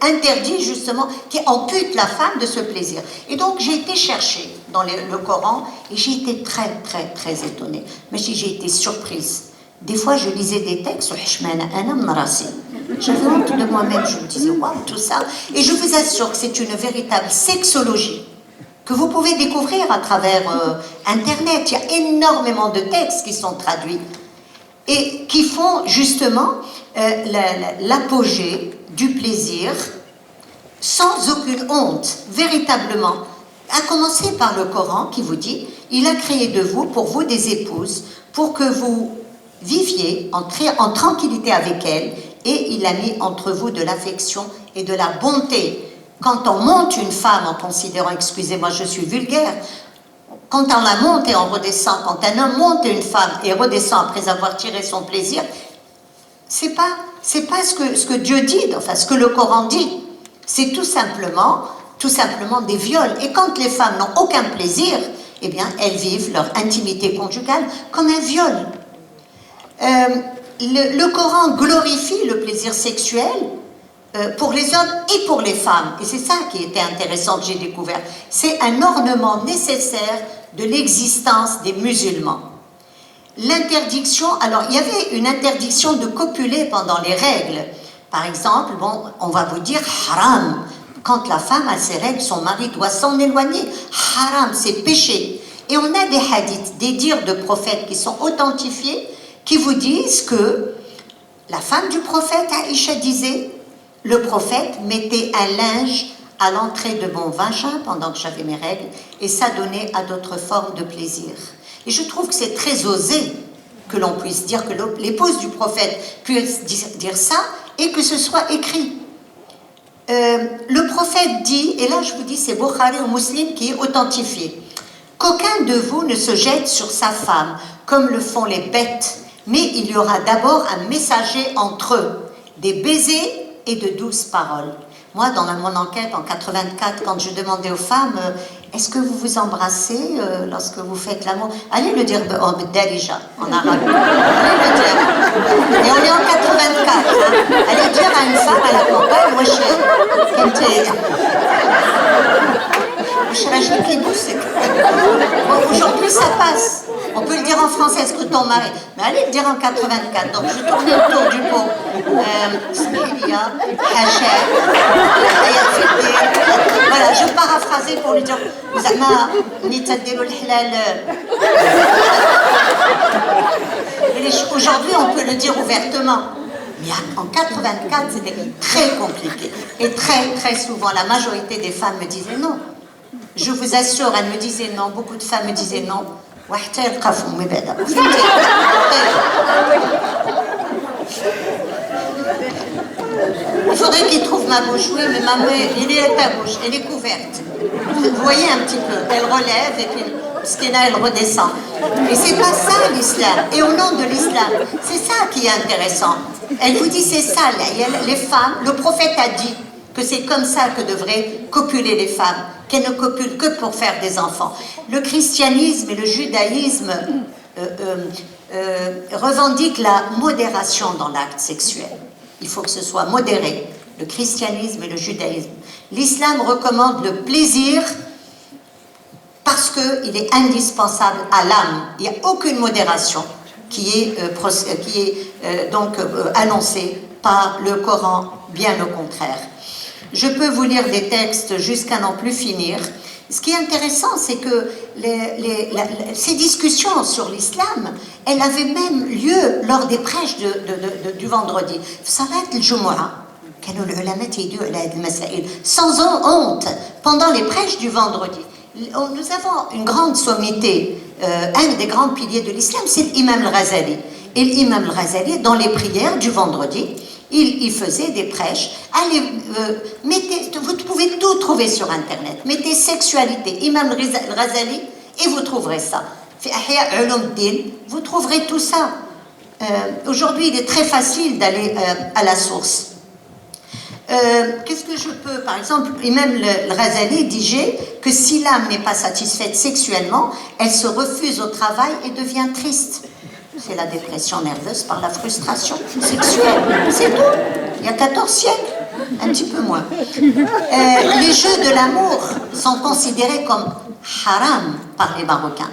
interdit justement, qui ampute la femme de ce plaisir. Et donc j'ai été chercher dans le Coran et j'ai été très très très étonnée. Mais si j'ai été surprise. Des fois je lisais des textes sur j'avais honte de moi-même, je me disais waouh tout ça. Et je vous assure que c'est une véritable sexologie que vous pouvez découvrir à travers Internet. Il y a énormément de textes qui sont traduits et qui font justement l'apogée du plaisir sans aucune honte, véritablement. À commencer par le Coran qui vous dit « Il a créé de vous, pour vous des épouses, pour que vous viviez en tranquillité avec elles, et il a mis entre vous de l'affection et de la bonté. » Quand on monte une femme en considérant, excusez-moi, je suis vulgaire, quand on la monte et on redescend, quand un homme monte une femme et redescend après avoir tiré son plaisir, c'est pas ce que Dieu dit, enfin ce que le Coran dit. C'est tout simplement des viols. Et quand les femmes n'ont aucun plaisir, eh bien, elles vivent leur intimité conjugale comme un viol. Le Coran glorifie le plaisir sexuel pour les hommes et pour les femmes. Et c'est ça qui était intéressant que j'ai découvert. C'est un ornement nécessaire de l'existence des musulmans. L'interdiction, alors il y avait une interdiction de copuler pendant les règles. Par exemple, bon, on va vous dire haram. Quand la femme a ses règles, son mari doit s'en éloigner. Haram, c'est péché. Et on a des hadiths, des dires de prophètes qui sont authentifiés, qui vous disent que la femme du prophète, Aïcha, disait: le prophète mettait un linge à l'entrée de mon vagin pendant que j'avais mes règles, et ça donnait à d'autres formes de plaisir. Et je trouve que c'est très osé que l'on puisse dire que l'épouse du prophète puisse dire ça et que ce soit écrit. Le prophète dit, et là je vous dis c'est Bukhari ou Muslim qui est authentifié, qu'aucun de vous ne se jette sur sa femme comme le font les bêtes, mais il y aura d'abord un messager entre eux, des baisers et de douces paroles. Moi, dans mon enquête en 84, quand je demandais aux femmes est-ce que vous vous embrassez lorsque vous faites l'amour, allez le dire Darija en arabe. Allez le dire. Et on est en 84. Hein. Allez dire à une femme à la campagne, moi aujourd'hui ça passe. On peut le dire en français, est-ce que ton mari, mais allez le dire en 84. Donc je tournais autour du pot. Voilà, je paraphrasais pour lui dire aujourd'hui on peut le dire ouvertement. Mais en 84, c'était très compliqué. Et très, très souvent, la majorité des femmes me disaient non. Je vous assure, elles me disaient non. Beaucoup de femmes me disaient non. Il faudrait qu'ils trouvent ma bouche. Oui, mais ma main, il est à ta bouche. Elle est couverte. Vous voyez un petit peu. Elle relève et puis elle redescend. Et c'est pas ça l'islam. Et au nom de l'islam, c'est ça qui est intéressant. Elle vous dit c'est ça, les femmes, le prophète a dit, que c'est comme ça que devraient copuler les femmes, qu'elles ne copulent que pour faire des enfants. Le christianisme et le judaïsme revendiquent la modération dans l'acte sexuel. Il faut que ce soit modéré, le christianisme et le judaïsme. L'islam recommande le plaisir parce qu'il est indispensable à l'âme. Il n'y a aucune modération qui est annoncée par le Coran, bien au contraire. Je peux vous lire des textes jusqu'à n'en plus finir. Ce qui est intéressant, c'est que ces discussions sur l'islam, elles avaient même lieu lors des prêches du vendredi. Salat al-Jumu'ah, sans honte, pendant les prêches du vendredi. Nous avons une grande sommité, un des grands piliers de l'islam, c'est l'imam al-Ghazali. Et l'imam al-Ghazali, dans les prières du vendredi, il faisait des prêches. Allez, vous pouvez tout trouver sur Internet. Mettez sexualité, imam al-Ghazali, et vous trouverez ça. Vous trouverez tout ça. Aujourd'hui, il est très facile d'aller à la source. Qu'est-ce que je peux, par exemple, et même le Ghazali disait que si l'âme n'est pas satisfaite sexuellement, elle se refuse au travail et devient triste. C'est la dépression nerveuse par la frustration sexuelle, c'est tout. Il y a 14 siècles, un petit peu moins. Les jeux de l'amour sont considérés comme haram par les Marocains.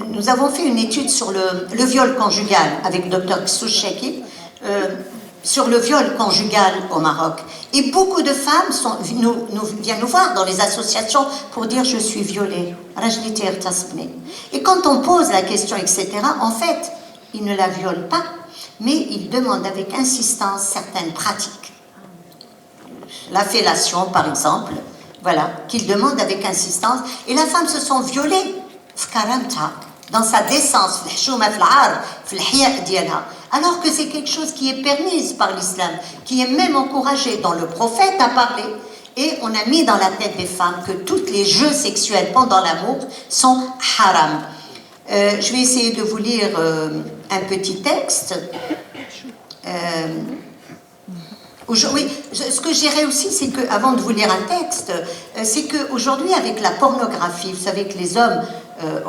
Nous avons fait une étude sur le viol conjugal avec le Dr Ksusheki, sur le viol conjugal au Maroc. Et beaucoup de femmes viennent nous voir dans les associations pour dire « je suis violée ». Et quand on pose la question, etc., en fait, ils ne la violent pas, mais ils demandent avec insistance certaines pratiques. La fellation, par exemple, voilà, qu'ils demandent avec insistance. Et la femme se sent violée, dans sa décence, alors que c'est quelque chose qui est permis par l'islam, qui est même encouragé, dont le prophète a parlé, et on a mis dans la tête des femmes que tous les jeux sexuels pendant l'amour sont haram. Je vais essayer de vous lire un petit texte. Oui, ce que je dirais aussi, c'est que, avant de vous lire un texte, c'est qu'aujourd'hui, avec la pornographie, vous savez que les hommes,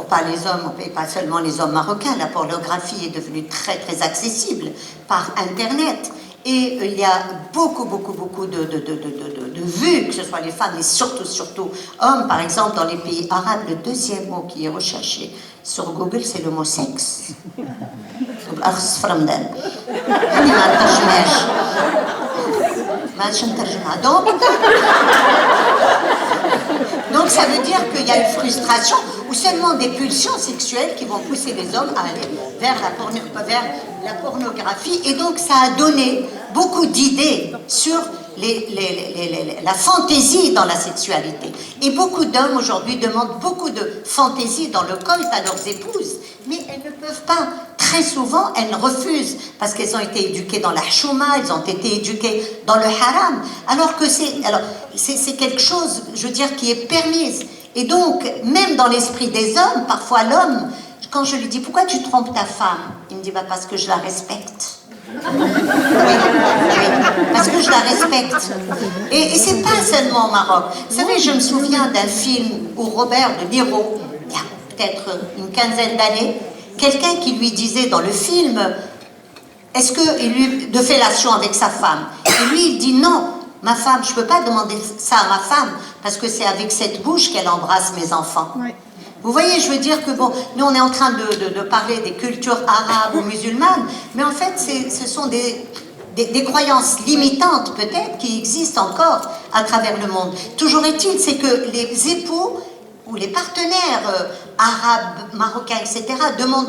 pas seulement les hommes marocains, la pornographie est devenue très très accessible par Internet. Et il y a beaucoup de vues, que ce soit les femmes, mais surtout hommes. Par exemple, dans les pays arabes, le deuxième mot qui est recherché sur Google, c'est le mot sexe. Donc ça veut dire qu'il y a une frustration ou seulement des pulsions sexuelles qui vont pousser les hommes à aller vers la pornographie. Et donc ça a donné beaucoup d'idées sur la fantaisie dans la sexualité. Et beaucoup d'hommes aujourd'hui demandent beaucoup de fantaisie dans le coït à leurs épouses, mais elles ne peuvent pas. Très souvent, elles refusent parce qu'elles ont été éduquées dans la chouma, elles ont été éduquées dans le haram, alors que c'est quelque chose, je veux dire, qui est permise. Et donc, même dans l'esprit des hommes, parfois l'homme, quand je lui dis « Pourquoi tu trompes ta femme ?» Il me dit « Parce que je la respecte. » Oui, parce que je la respecte. Et c'est pas seulement au Maroc. Vous savez, je me souviens d'un film où Robert De Niro, il y a peut-être une quinzaine d'années, quelqu'un qui lui disait dans le film, de fellation avec sa femme. Et lui, il dit non, ma femme, je ne peux pas demander ça à ma femme, parce que c'est avec cette bouche qu'elle embrasse mes enfants. Oui. Vous voyez, je veux dire que, bon, nous on est en train de parler des cultures arabes ou musulmanes, mais en fait, ce sont des croyances limitantes, peut-être, qui existent encore à travers le monde. Toujours est-il, c'est que les époux ou les partenaires arabes, marocains, etc.,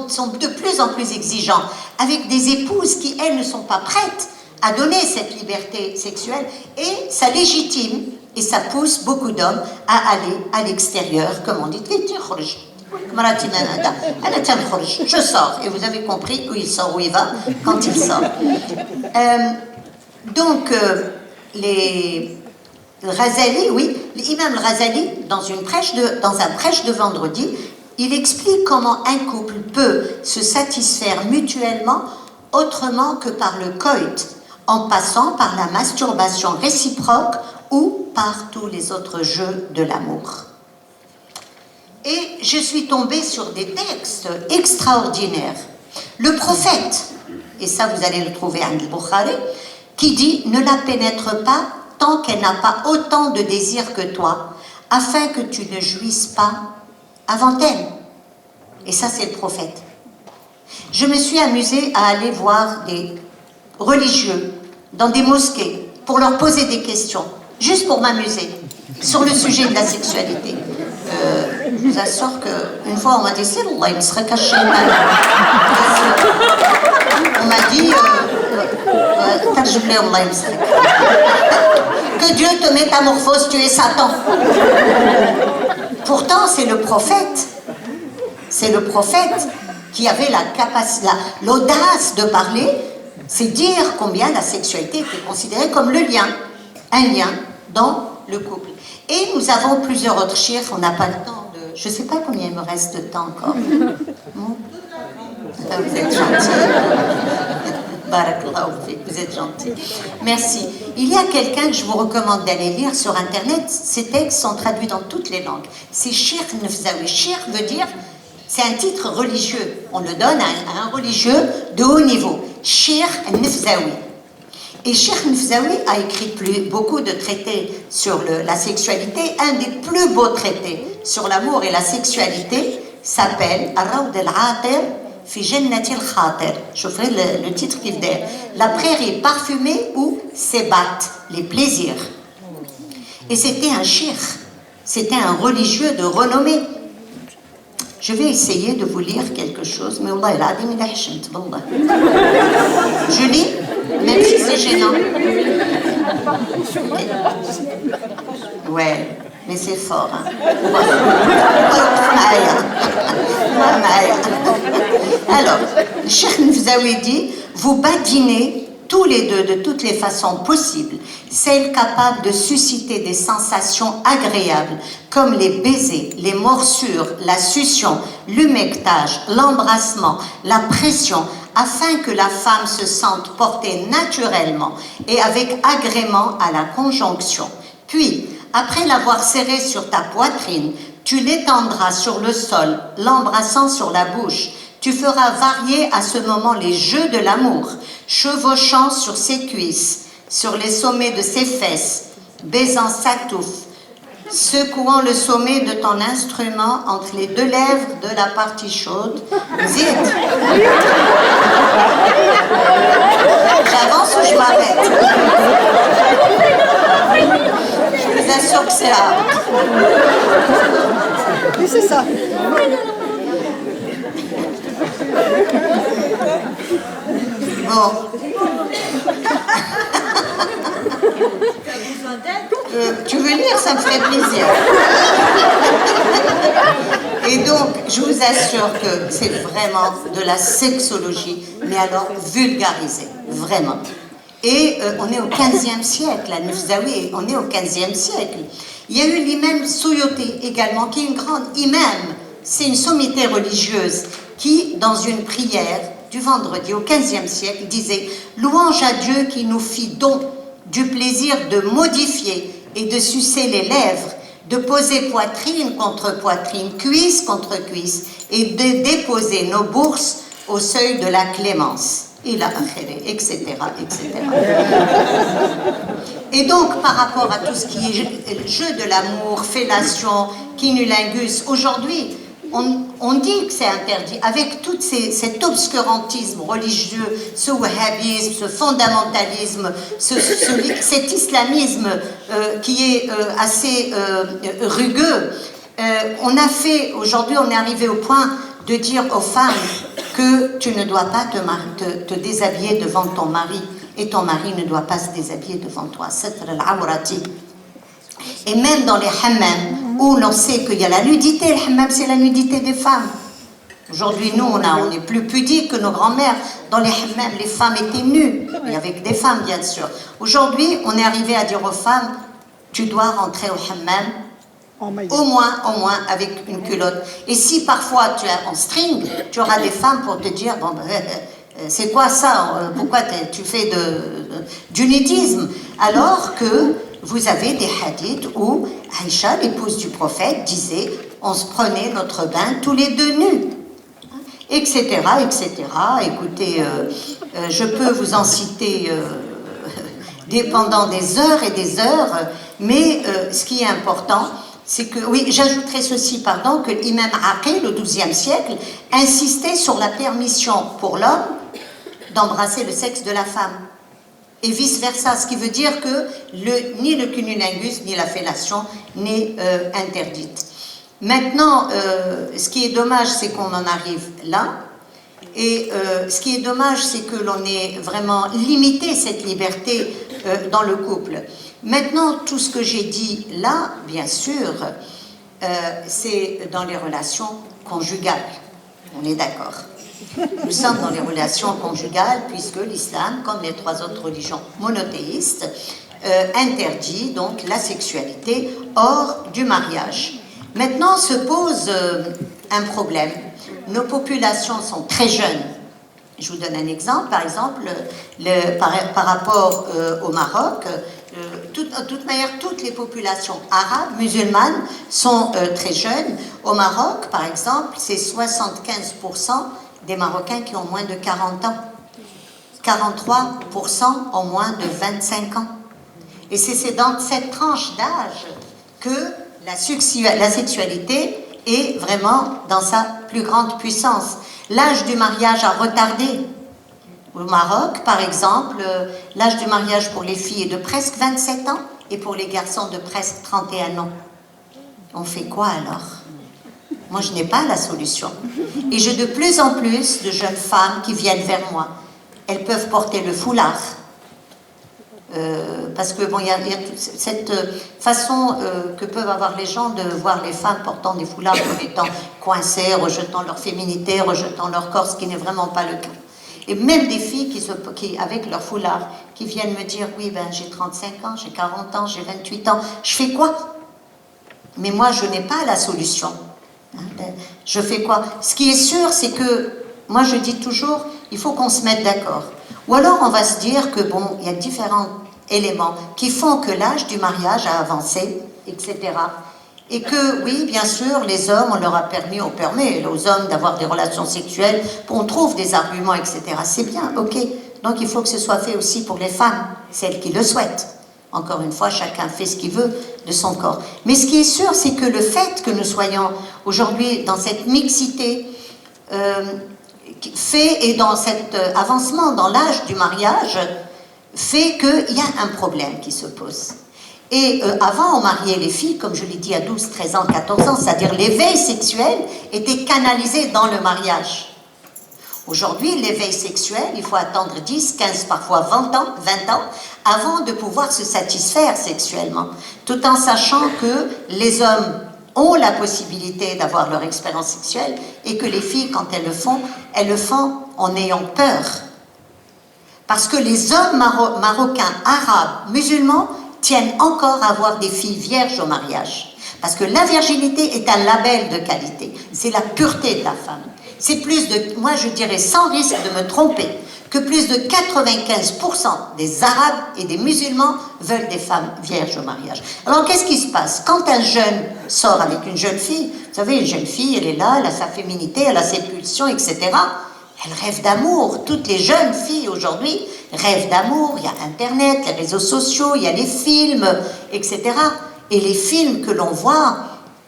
sont de plus en plus exigeants, avec des épouses qui, elles, ne sont pas prêtes à donner cette liberté sexuelle, et ça légitime, et ça pousse beaucoup d'hommes à aller à l'extérieur, comme on dit, je sors, et vous avez compris où il sort, où il va, quand il sort. Le Ghazali, oui, l'imam Ghazali, dans un prêche de vendredi, il explique comment un couple peut se satisfaire mutuellement autrement que par le coït, en passant par la masturbation réciproque ou par tous les autres jeux de l'amour. Et je suis tombée sur des textes extraordinaires. Le prophète, et ça vous allez le trouver à Al-Bukhari, qui dit « Ne la pénètre pas tant qu'elle n'a pas autant de désir que toi, afin que tu ne jouisses pas avant elle. » Et ça, c'est le prophète. Je me suis amusée à aller voir des religieux dans des mosquées pour leur poser des questions, juste pour m'amuser, sur le sujet de la sexualité. Je vous assure qu'une fois, on m'a dit « C'est Allah, il me serait caché. » On m'a dit que Dieu te métamorphose, tu es Satan. Pourtant, c'est le prophète. C'est le prophète qui avait la capacité, l'audace de parler, c'est dire combien la sexualité était considérée comme le lien, un lien dans le couple. Et nous avons plusieurs autres chiffres, on n'a pas le temps de... Je ne sais pas combien il me reste de temps encore. Vous êtes gentil. Barakallahu fik, vous êtes gentil. Merci. Il y a quelqu'un que je vous recommande d'aller lire sur Internet. Ces textes sont traduits dans toutes les langues. C'est Cheikh Nefzaoui. Cheikh veut dire, c'est un titre religieux. On le donne à un religieux de haut niveau. Cheikh Nefzaoui. Et Cheikh Nefzaoui a écrit beaucoup de traités sur la sexualité. Un des plus beaux traités sur l'amour et la sexualité s'appelle Ar-Rawd al-Atir fi Jannati al-Khatir. Je ferai le titre qui vient. La prairie parfumée où s'ébattent les plaisirs. Et c'était un cheikh, c'était un religieux de renommée. Je vais essayer de vous lire quelque chose, mais Allah al-Adim il a hachmt, wallah. Je lis, même si c'est gênant. Ouais, mais c'est fort. Hein. Alors, Cheikh Nefzaoui dit, vous badinez tous les deux de toutes les façons possibles, celles capables de susciter des sensations agréables, comme les baisers, les morsures, la succion, l'humectage, l'embrassement, la pression, afin que la femme se sente portée naturellement et avec agrément à la conjonction. Puis, après l'avoir serré sur ta poitrine, tu l'étendras sur le sol, l'embrassant sur la bouche. Tu feras varier à ce moment les jeux de l'amour, chevauchant sur ses cuisses, sur les sommets de ses fesses, baisant sa touffe, secouant le sommet de ton instrument entre les deux lèvres de la partie chaude. Zid. J'avance ou je m'arrête? Je vous assure que c'est hard. Oui, c'est ça. Bon. Tu veux lire, ça me ferait plaisir. Et donc, je vous assure que c'est vraiment de la sexologie, mais alors vulgarisée, vraiment. Et on est au 15e siècle, à Nefzaoui, on est au 15e siècle. Il y a eu l'imam Suyuti également, qui est une grande imam, c'est une sommité religieuse, qui, dans une prière du vendredi au 15e siècle, disait « Louange à Dieu qui nous fit don du plaisir de modifier et de sucer les lèvres, de poser poitrine contre poitrine, cuisse contre cuisse, et de déposer nos bourses au seuil de la clémence. » Il a akhéré, etc., etc. Et donc, par rapport à tout ce qui est jeu de l'amour, fellation, cunnilingus, aujourd'hui, on dit que c'est interdit, avec tout cet obscurantisme religieux, ce wahhabisme, ce fondamentalisme, cet islamisme qui est assez rugueux. Aujourd'hui, on est arrivé au point de dire aux femmes que tu ne dois pas te déshabiller devant ton mari, et ton mari ne doit pas se déshabiller devant toi. Et même dans les hammams, où l'on sait qu'il y a la nudité, le hammam c'est la nudité des femmes. Aujourd'hui, nous, on est plus pudiques que nos grands-mères. Dans les hammams, les femmes étaient nues, et avec des femmes, bien sûr. Aujourd'hui, on est arrivé à dire aux femmes, tu dois rentrer au hammam, au moins avec une culotte. Et si parfois tu es en string, tu auras des femmes pour te dire, bon, c'est quoi ça? Pourquoi tu fais du nudisme, alors que vous avez des hadiths où Aïcha, l'épouse du prophète, disait on se prenait notre bain tous les deux nus, etc., etc. Écoutez, je peux vous en citer pendant des heures et des heures, mais ce qui est important, c'est que, oui, j'ajouterai ceci, pardon, que l'imam Aqil, au XIIe siècle, insistait sur la permission pour l'homme d'embrasser le sexe de la femme, et vice-versa, ce qui veut dire que ni le cunnilingus, ni la fellation n'est interdite. Maintenant, ce qui est dommage, c'est qu'on en arrive là, et ce qui est dommage, c'est que l'on ait vraiment limité cette liberté dans le couple. Maintenant, tout ce que j'ai dit là, bien sûr, c'est dans les relations conjugales. On est d'accord. Nous sommes dans les relations conjugales puisque l'islam, comme les 3 autres religions monothéistes, interdit donc la sexualité hors du mariage. Maintenant se pose un problème. Nos populations sont très jeunes. Je vous donne un exemple. Par exemple, par rapport au Maroc, de toute manière, toutes les populations arabes, musulmanes, sont très jeunes. Au Maroc, par exemple, c'est 75% des Marocains qui ont moins de 40 ans. 43% ont moins de 25 ans. Et c'est dans cette tranche d'âge que la sexualité est vraiment dans sa plus grande puissance. L'âge du mariage a retardé. Au Maroc, par exemple, l'âge du mariage pour les filles est de presque 27 ans et pour les garçons de presque 31 ans. On fait quoi alors? Moi, je n'ai pas la solution. Et j'ai de plus en plus de jeunes femmes qui viennent vers moi. Elles peuvent porter le foulard. Parce que bon, il y a cette façon que peuvent avoir les gens de voir les femmes portant des foulards comme étant coincées, rejetant leur féminité, rejetant leur corps, ce qui n'est vraiment pas le cas. Et même des filles qui avec leur foulard, qui viennent me dire, oui, ben j'ai 35 ans, j'ai 40 ans, j'ai 28 ans, je fais quoi? Mais moi, je n'ai pas la solution. Je fais quoi? Ce qui est sûr, c'est que, moi je dis toujours, il faut qu'on se mette d'accord. Ou alors on va se dire que bon, il y a différents éléments qui font que l'âge du mariage a avancé, etc. Et que oui, bien sûr, les hommes, on permet aux hommes d'avoir des relations sexuelles, on trouve des arguments, etc. C'est bien, ok. Donc il faut que ce soit fait aussi pour les femmes, celles qui le souhaitent. Encore une fois, chacun fait ce qu'il veut de son corps. Mais ce qui est sûr, c'est que le fait que nous soyons aujourd'hui dans cette mixité et dans cet avancement dans l'âge du mariage, fait qu'il y a un problème qui se pose. Et avant, on mariait les filles, comme je l'ai dit, à 12, 13 ans, 14 ans, c'est-à-dire l'éveil sexuel était canalisé dans le mariage. Aujourd'hui, l'éveil sexuel, il faut attendre 10, 15, parfois 20 ans avant de pouvoir se satisfaire sexuellement, tout en sachant que les hommes ont la possibilité d'avoir leur expérience sexuelle et que les filles, quand elles le font en ayant peur. Parce que les hommes marocains, arabes, musulmans tiennent encore à avoir des filles vierges au mariage. Parce que la virginité est un label de qualité, c'est la pureté de la femme. C'est plus de, moi je dirais sans risque de me tromper, que plus de 95% des Arabes et des musulmans veulent des femmes vierges au mariage. Alors qu'est-ce qui se passe? Quand un jeune sort avec une jeune fille, vous savez, une jeune fille, elle est là, elle a sa féminité, elle a ses pulsions, etc. Elle rêve d'amour. Toutes les jeunes filles aujourd'hui rêvent d'amour. Il y a Internet, les réseaux sociaux, il y a les films, etc. Et les films que l'on voit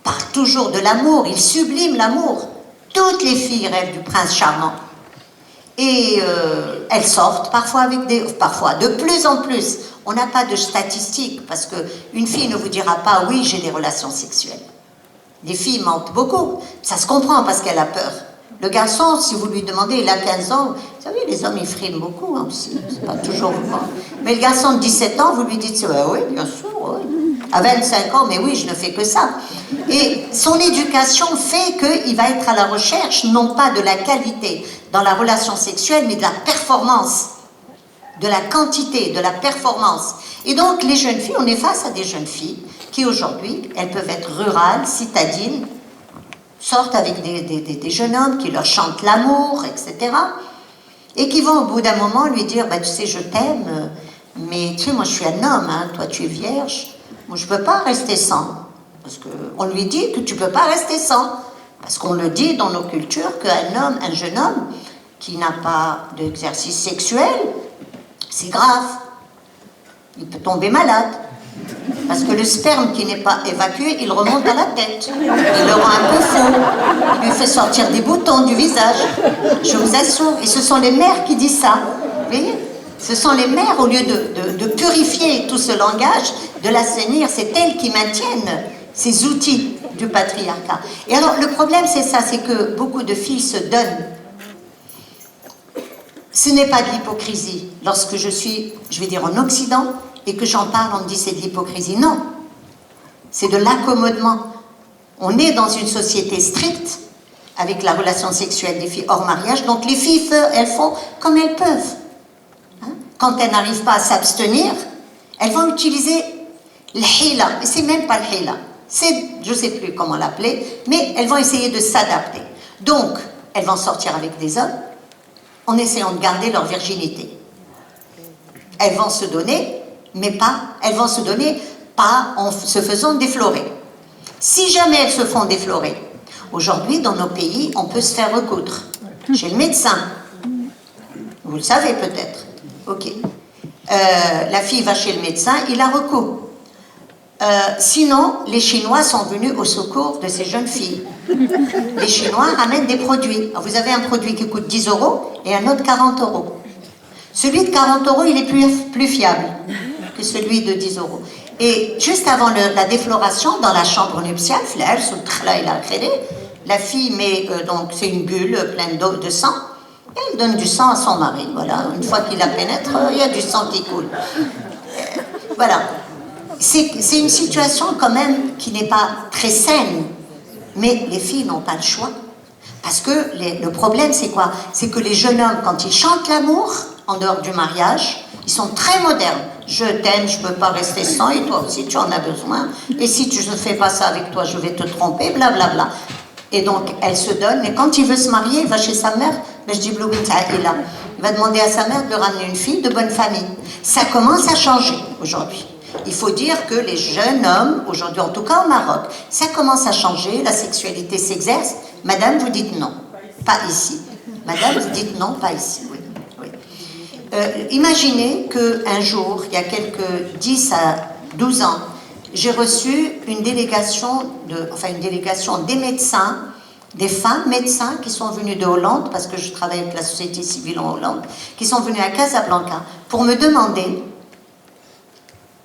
parlent toujours de l'amour, ils subliment l'amour. Toutes les filles rêvent du prince charmant. Et elles sortent parfois de plus en plus. On n'a pas de statistiques parce qu'une fille ne vous dira pas « oui, j'ai des relations sexuelles ». Les filles mentent beaucoup. Ça se comprend parce qu'elle a peur. Le garçon, si vous lui demandez, il a 15 ans, vous savez, les hommes, ils friment beaucoup hein, aussi. C'est pas toujours bon. Mais le garçon de 17 ans, vous lui dites « oui, bien sûr, oui ». À 25 ans, mais oui, je ne fais que ça. Et son éducation fait qu'il va être à la recherche, non pas de la qualité dans la relation sexuelle, mais de la performance, de la quantité, de la performance. Et donc, les jeunes filles, on est face à des jeunes filles qui, aujourd'hui, elles peuvent être rurales, citadines, sortent avec des jeunes hommes qui leur chantent l'amour, etc. Et qui vont, au bout d'un moment, lui dire « tu sais, je t'aime ». mais tu sais, moi je suis un homme, hein, toi tu es vierge, moi je ne peux pas rester sans. Parce qu'on lui dit que tu ne peux pas rester sans. Parce qu'on le dit dans nos cultures qu'un homme, un jeune homme, qui n'a pas d'exercice sexuel, c'est grave. Il peut tomber malade. Parce que le sperme qui n'est pas évacué, il remonte à la tête. Il le rend un peu faux. Il lui fait sortir des boutons du visage. Je vous assure. Et ce sont les mères qui disent ça. Vous voyez ? Ce sont les mères, au lieu de purifier tout ce langage, de l'assainir, c'est elles qui maintiennent ces outils du patriarcat. Et alors, le problème, c'est ça, c'est que beaucoup de filles se donnent. Ce n'est pas de l'hypocrisie. Lorsque je suis, je vais dire, en Occident, et que j'en parle, on me dit c'est de l'hypocrisie. Non, c'est de l'accommodement. On est dans une société stricte, avec la relation sexuelle des filles hors mariage, donc les filles, elles font comme elles peuvent. Hein? Quand elles n'arrivent pas à s'abstenir, elles vont utiliser le hila, mais c'est même pas le hila. C'est, je ne sais plus comment l'appeler, mais elles vont essayer de s'adapter. Donc, elles vont sortir avec des hommes en essayant de garder leur virginité. Elles vont se donner, mais pas, elles vont se donner pas en se faisant déflorer. Si jamais elles se font déflorer, aujourd'hui, dans nos pays, on peut se faire recoudre chez le médecin. Vous le savez peut-être. Ok. La fille va chez le médecin, il la recoud. Sinon, les Chinois sont venus au secours de ces jeunes filles. Les Chinois ramènent des produits. Alors, vous avez un produit qui coûte 10 € et un autre 40 €. Celui de 40 €, il est plus fiable que celui de 10 €. Et juste avant la défloration, dans la chambre nuptiale, la fille met, donc c'est une bulle pleine de sang, et elle donne du sang à son mari. Voilà, une fois qu'il la pénètre, il y a du sang qui coule. Voilà. C'est une situation quand même qui n'est pas très saine, mais les filles n'ont pas le choix. Parce que le problème, c'est quoi? C'est que les jeunes hommes, quand ils chantent l'amour, en dehors du mariage, ils sont très modernes. Je t'aime, je ne peux pas rester sans, et toi aussi tu en as besoin. Et si tu ne fais pas ça avec toi, je vais te tromper, blablabla. Bla bla. Et donc, elle se donne, et quand il veut se marier, il va chez sa mère, il va demander à sa mère de ramener une fille de bonne famille. Ça commence à changer aujourd'hui. Il faut dire que les jeunes hommes, aujourd'hui en tout cas au Maroc, ça commence à changer, la sexualité s'exerce. Madame, vous dites non, pas ici. Madame, vous dites non, pas ici. Oui, oui. Imaginez qu'un jour, il y a quelques 10 à 12 ans, j'ai reçu une délégation des médecins, des femmes médecins qui sont venus de Hollande, parce que je travaille avec la société civile en Hollande, qui sont venus à Casablanca pour me demander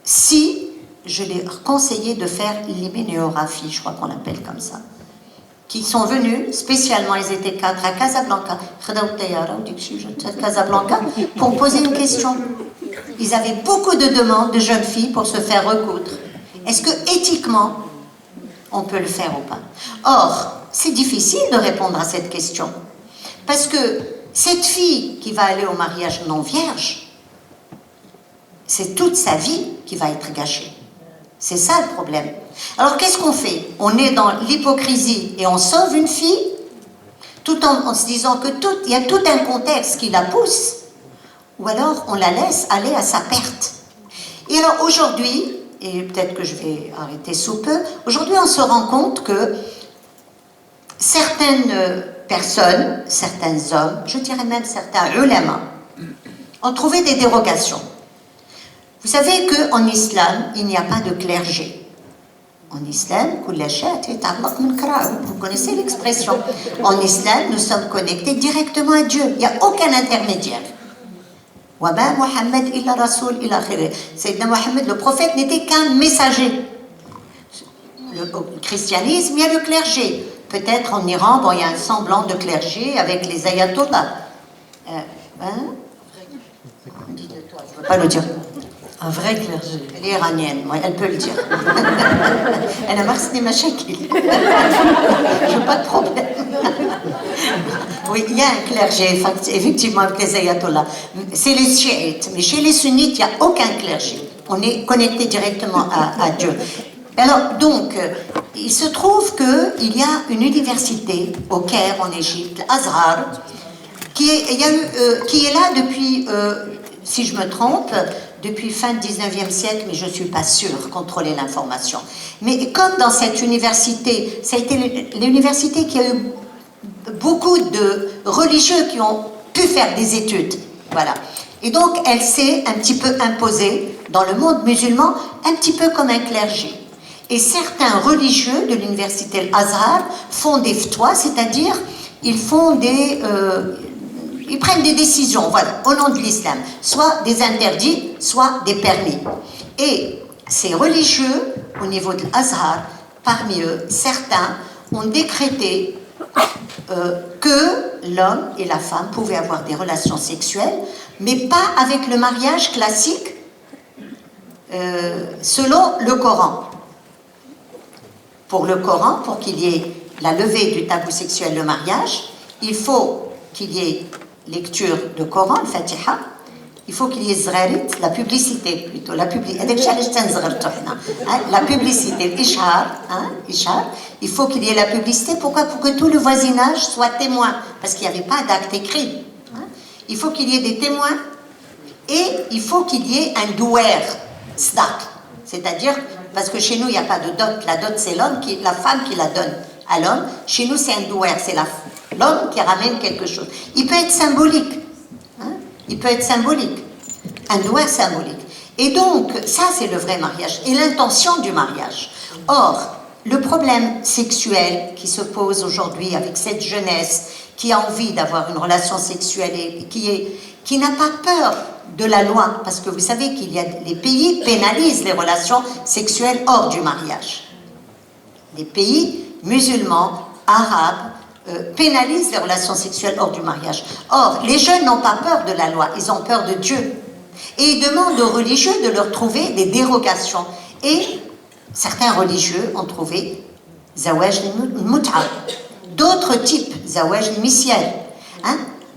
si je leur conseillais de faire l'hyménographie, je crois qu'on l'appelle comme ça, qui sont venus spécialement, ils étaient 4 à Casablanca, pour poser une question. Ils avaient beaucoup de demandes de jeunes filles pour se faire recoudre. Est-ce que éthiquement, on peut le faire ou pas? Or, c'est difficile de répondre à cette question, parce que cette fille qui va aller au mariage non vierge, c'est toute sa vie qui va être gâchée. C'est ça le problème. Alors qu'est-ce qu'on fait? On est dans l'hypocrisie et on sauve une fille, tout en se disant que il y a tout un contexte qui la pousse, ou alors on la laisse aller à sa perte. Et alors aujourd'hui, et peut-être que je vais arrêter sous peu, aujourd'hui on se rend compte que certaines personnes, certains hommes, je dirais même certains ulama, ont trouvé des dérogations. Vous savez qu'en islam, il n'y a pas de clergé. En islam, vous connaissez l'expression. En islam, nous sommes connectés directement à Dieu. Il n'y a aucun intermédiaire. Sayyidina Mohammed, le prophète, n'était qu'un messager. Le christianisme, il y a le clergé. Peut-être en Iran, bon, il y a un semblant de clergé avec les ayatollahs. Je ne veux pas le dire. Un vrai clergé. Elle est iranienne, moi, elle peut le dire. Elle a marqué des machakil. Je n'ai pas de problème. Oui, il y a un clergé, effectivement, avec les ayatollahs. C'est les chiites. Mais chez les sunnites, il n'y a aucun clergé. On est connecté directement à Dieu. Alors, donc, il se trouve qu'il y a une université au Caire, en Égypte, Azhar, qui est là depuis, si je me trompe, depuis fin 19e siècle, mais je ne suis pas sûre, contrôler l'information. Mais comme dans cette université, ça a été l'université qui a eu beaucoup de religieux qui ont pu faire des études. Voilà. Et donc, elle s'est un petit peu imposée dans le monde musulman, un petit peu comme un clergé. Et certains religieux de l'université Al-Azhar font des fatwas, c'est-à-dire ils prennent des décisions, voilà, au nom de l'islam, soit des interdits, soit des permis. Et ces religieux, au niveau de l'Azhar, parmi eux, certains ont décrété que l'homme et la femme pouvaient avoir des relations sexuelles, mais pas avec le mariage classique selon le Coran. Pour le Coran, pour qu'il y ait la levée du tabou sexuel, le mariage, il faut qu'il y ait lecture de Coran, le Fatiha, il faut qu'il y ait zrarit, la publicité plutôt, la publicité, l'ishar, il faut qu'il y ait la publicité, pourquoi? Pour que tout le voisinage soit témoin, parce qu'il n'y avait pas d'acte écrit. Il faut qu'il y ait des témoins et il faut qu'il y ait un douer, sdak, c'est-à-dire, parce que chez nous il n'y a pas de dot, la dot c'est l'homme, la femme qui la donne à l'homme, chez nous c'est un douer, c'est l'homme qui ramène quelque chose. Il peut être symbolique. Il peut être symbolique, un douer symbolique. Et donc, ça c'est le vrai mariage, et l'intention du mariage. Or, le problème sexuel qui se pose aujourd'hui avec cette jeunesse qui a envie d'avoir une relation sexuelle et qui n'a pas peur de la loi, parce que vous savez qu'il y a les pays pénalisent les relations sexuelles hors du mariage. Les pays musulmans, arabes, pénalisent les relations sexuelles hors du mariage. Or, les jeunes n'ont pas peur de la loi, ils ont peur de Dieu. Et ils demandent aux religieux de leur trouver des dérogations. Et certains religieux ont trouvé zawaj al-mut'a, d'autres types, zawaj al-misyal,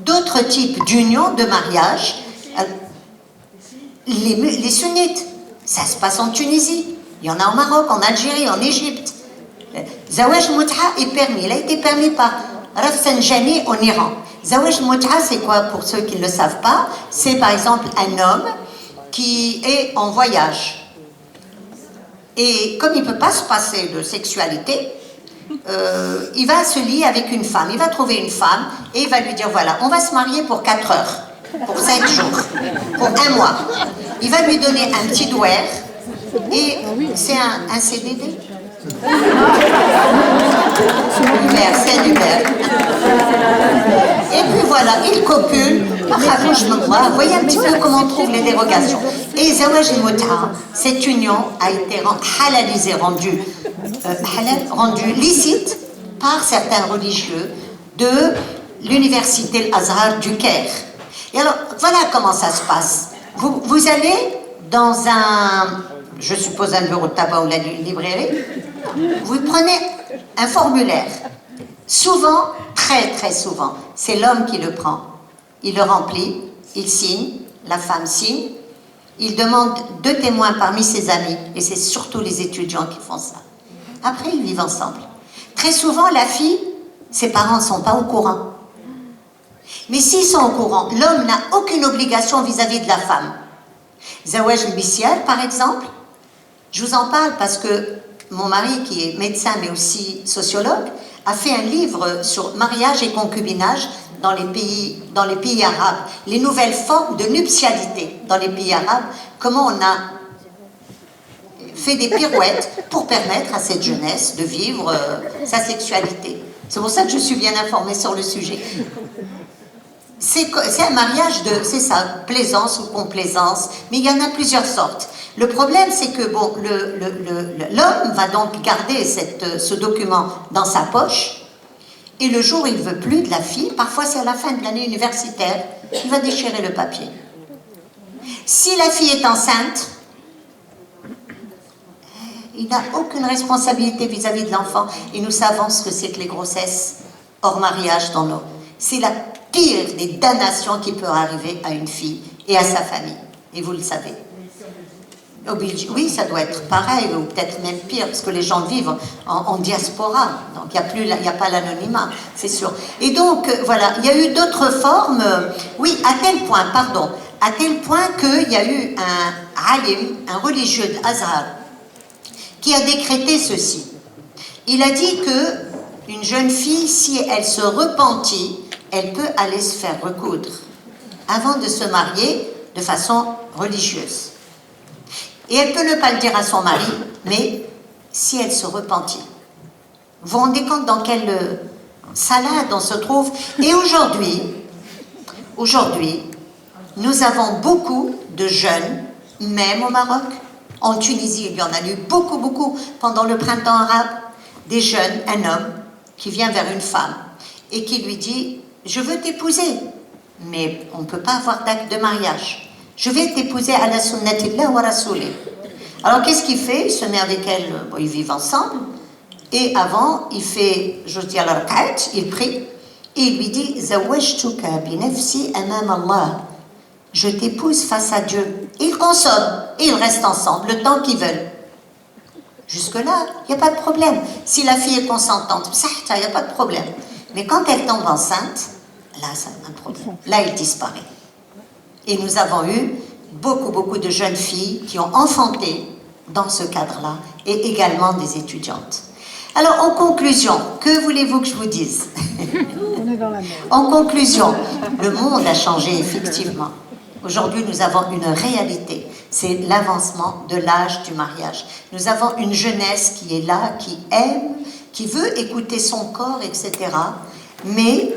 d'autres types d'unions de mariage. Les sunnites, ça se passe en Tunisie, il y en a au Maroc, en Algérie, en Égypte. Zawaj al-mut'a est permis, il a été permis par Rafsanjani en Iran. Zawaj al-mut'a, c'est quoi pour ceux qui ne le savent pas? C'est par exemple un homme qui est en voyage. Et comme il ne peut pas se passer de sexualité, il va se lier avec une femme. Il va trouver une femme et il va lui dire, voilà, on va se marier pour 4 heures, pour 5 jours, pour 1 mois. Il va lui donner un petit douer et c'est un CDD. C'est l'hiver. Et puis voilà, il copule. Vous voyez un petit peu comment on trouve les dérogations. Et Zawaj al-Mut'a, cette union a été halalisée, rendue licite par certains religieux de l'université Al-Azhar du Caire. Et alors, voilà comment ça se passe. Vous allez dans je suppose un bureau de tabac ou la librairie, vous prenez un formulaire. Souvent, très très souvent, c'est l'homme qui le prend. Il le remplit, il signe, la femme signe, il demande 2 témoins parmi ses amis, et c'est surtout les étudiants qui font ça. Après, ils vivent ensemble. Très souvent, la fille, ses parents ne sont pas au courant. Mais s'ils sont au courant, l'homme n'a aucune obligation vis-à-vis de la femme. Zawaj al-Misyal, par exemple, je vous en parle parce que mon mari, qui est médecin mais aussi sociologue, a fait un livre sur mariage et concubinage dans les pays arabes, les nouvelles formes de nuptialité dans les pays arabes, comment on a fait des pirouettes pour permettre à cette jeunesse de vivre sa sexualité. C'est pour ça que je suis bien informée sur le sujet. C'est un mariage c'est ça, plaisance ou complaisance, mais il y en a plusieurs sortes. Le problème, c'est que bon, l'homme va donc garder ce document dans sa poche, et le jour où il ne veut plus de la fille, parfois c'est à la fin de l'année universitaire, il va déchirer le papier. Si la fille est enceinte, il n'a aucune responsabilité vis-à-vis de l'enfant, et nous savons ce que c'est que les grossesses hors mariage dans nos... C'est la pire des damnations qui peut arriver à une fille et à sa famille, et vous le savez. Oui, ça doit être pareil, ou peut-être même pire, parce que les gens vivent en diaspora, donc il n'y a pas l'anonymat, c'est sûr. Et donc, voilà, il y a eu d'autres formes, oui, à tel point à tel point qu'il y a eu un alim, un religieux de Azhar, qui a décrété ceci. Il a dit que une jeune fille, si elle se repentit, elle peut aller se faire recoudre avant de se marier de façon religieuse. Et elle peut ne pas le dire à son mari, mais si elle se repentit. Vous vous rendez compte dans quelle salade on se trouve? Et aujourd'hui, nous avons beaucoup de jeunes, même au Maroc, en Tunisie, il y en a eu beaucoup pendant le printemps arabe, des jeunes, un homme qui vient vers une femme et qui lui dit « Je veux t'épouser, mais on ne peut pas avoir d'acte de mariage. Je vais t'épouser à la sunnatillah wa rasouli. » Alors qu'est-ce qu'il fait? Il se met avec elle, bon, ils vivent ensemble, et avant, il fait, je dis à l'arqat, il prie, et il lui dit « Zawajtuka bi nafsi amam Allah » je t'épouse face à Dieu. Ils consomment et ils restent ensemble le temps qu'ils veulent. Jusque-là, il n'y a pas de problème. Si la fille est consentante, il n'y a pas de problème. Mais quand elle tombe enceinte, là, c'est un problème. Là, il disparaît. Et nous avons eu beaucoup de jeunes filles qui ont enfanté dans ce cadre-là, et également des étudiantes. Alors, en conclusion, que voulez-vous que je vous dise? En conclusion, le monde a changé effectivement. Aujourd'hui, nous avons une réalité, c'est l'avancement de l'âge du mariage. Nous avons une jeunesse qui est là, qui aime, qui veut écouter son corps, etc. Mais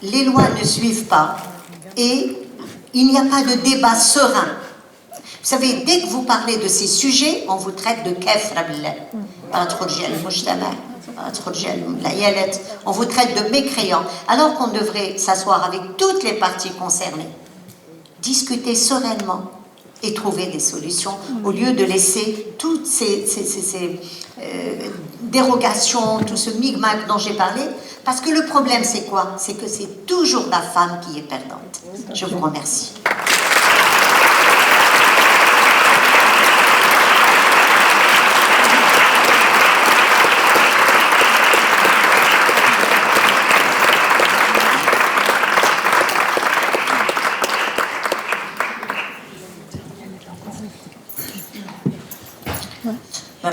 les lois ne suivent pas et il n'y a pas de débat serein. Vous savez, dès que vous parlez de ces sujets, on vous traite de kafra billah. On vous traite de mécréants, alors qu'on devrait s'asseoir avec toutes les parties concernées, discuter sereinement et trouver des solutions, au lieu de laisser toutes ces dérogations, tout ce micmac dont j'ai parlé, parce que le problème c'est quoi? C'est que c'est toujours la femme qui est perdante. Je vous remercie.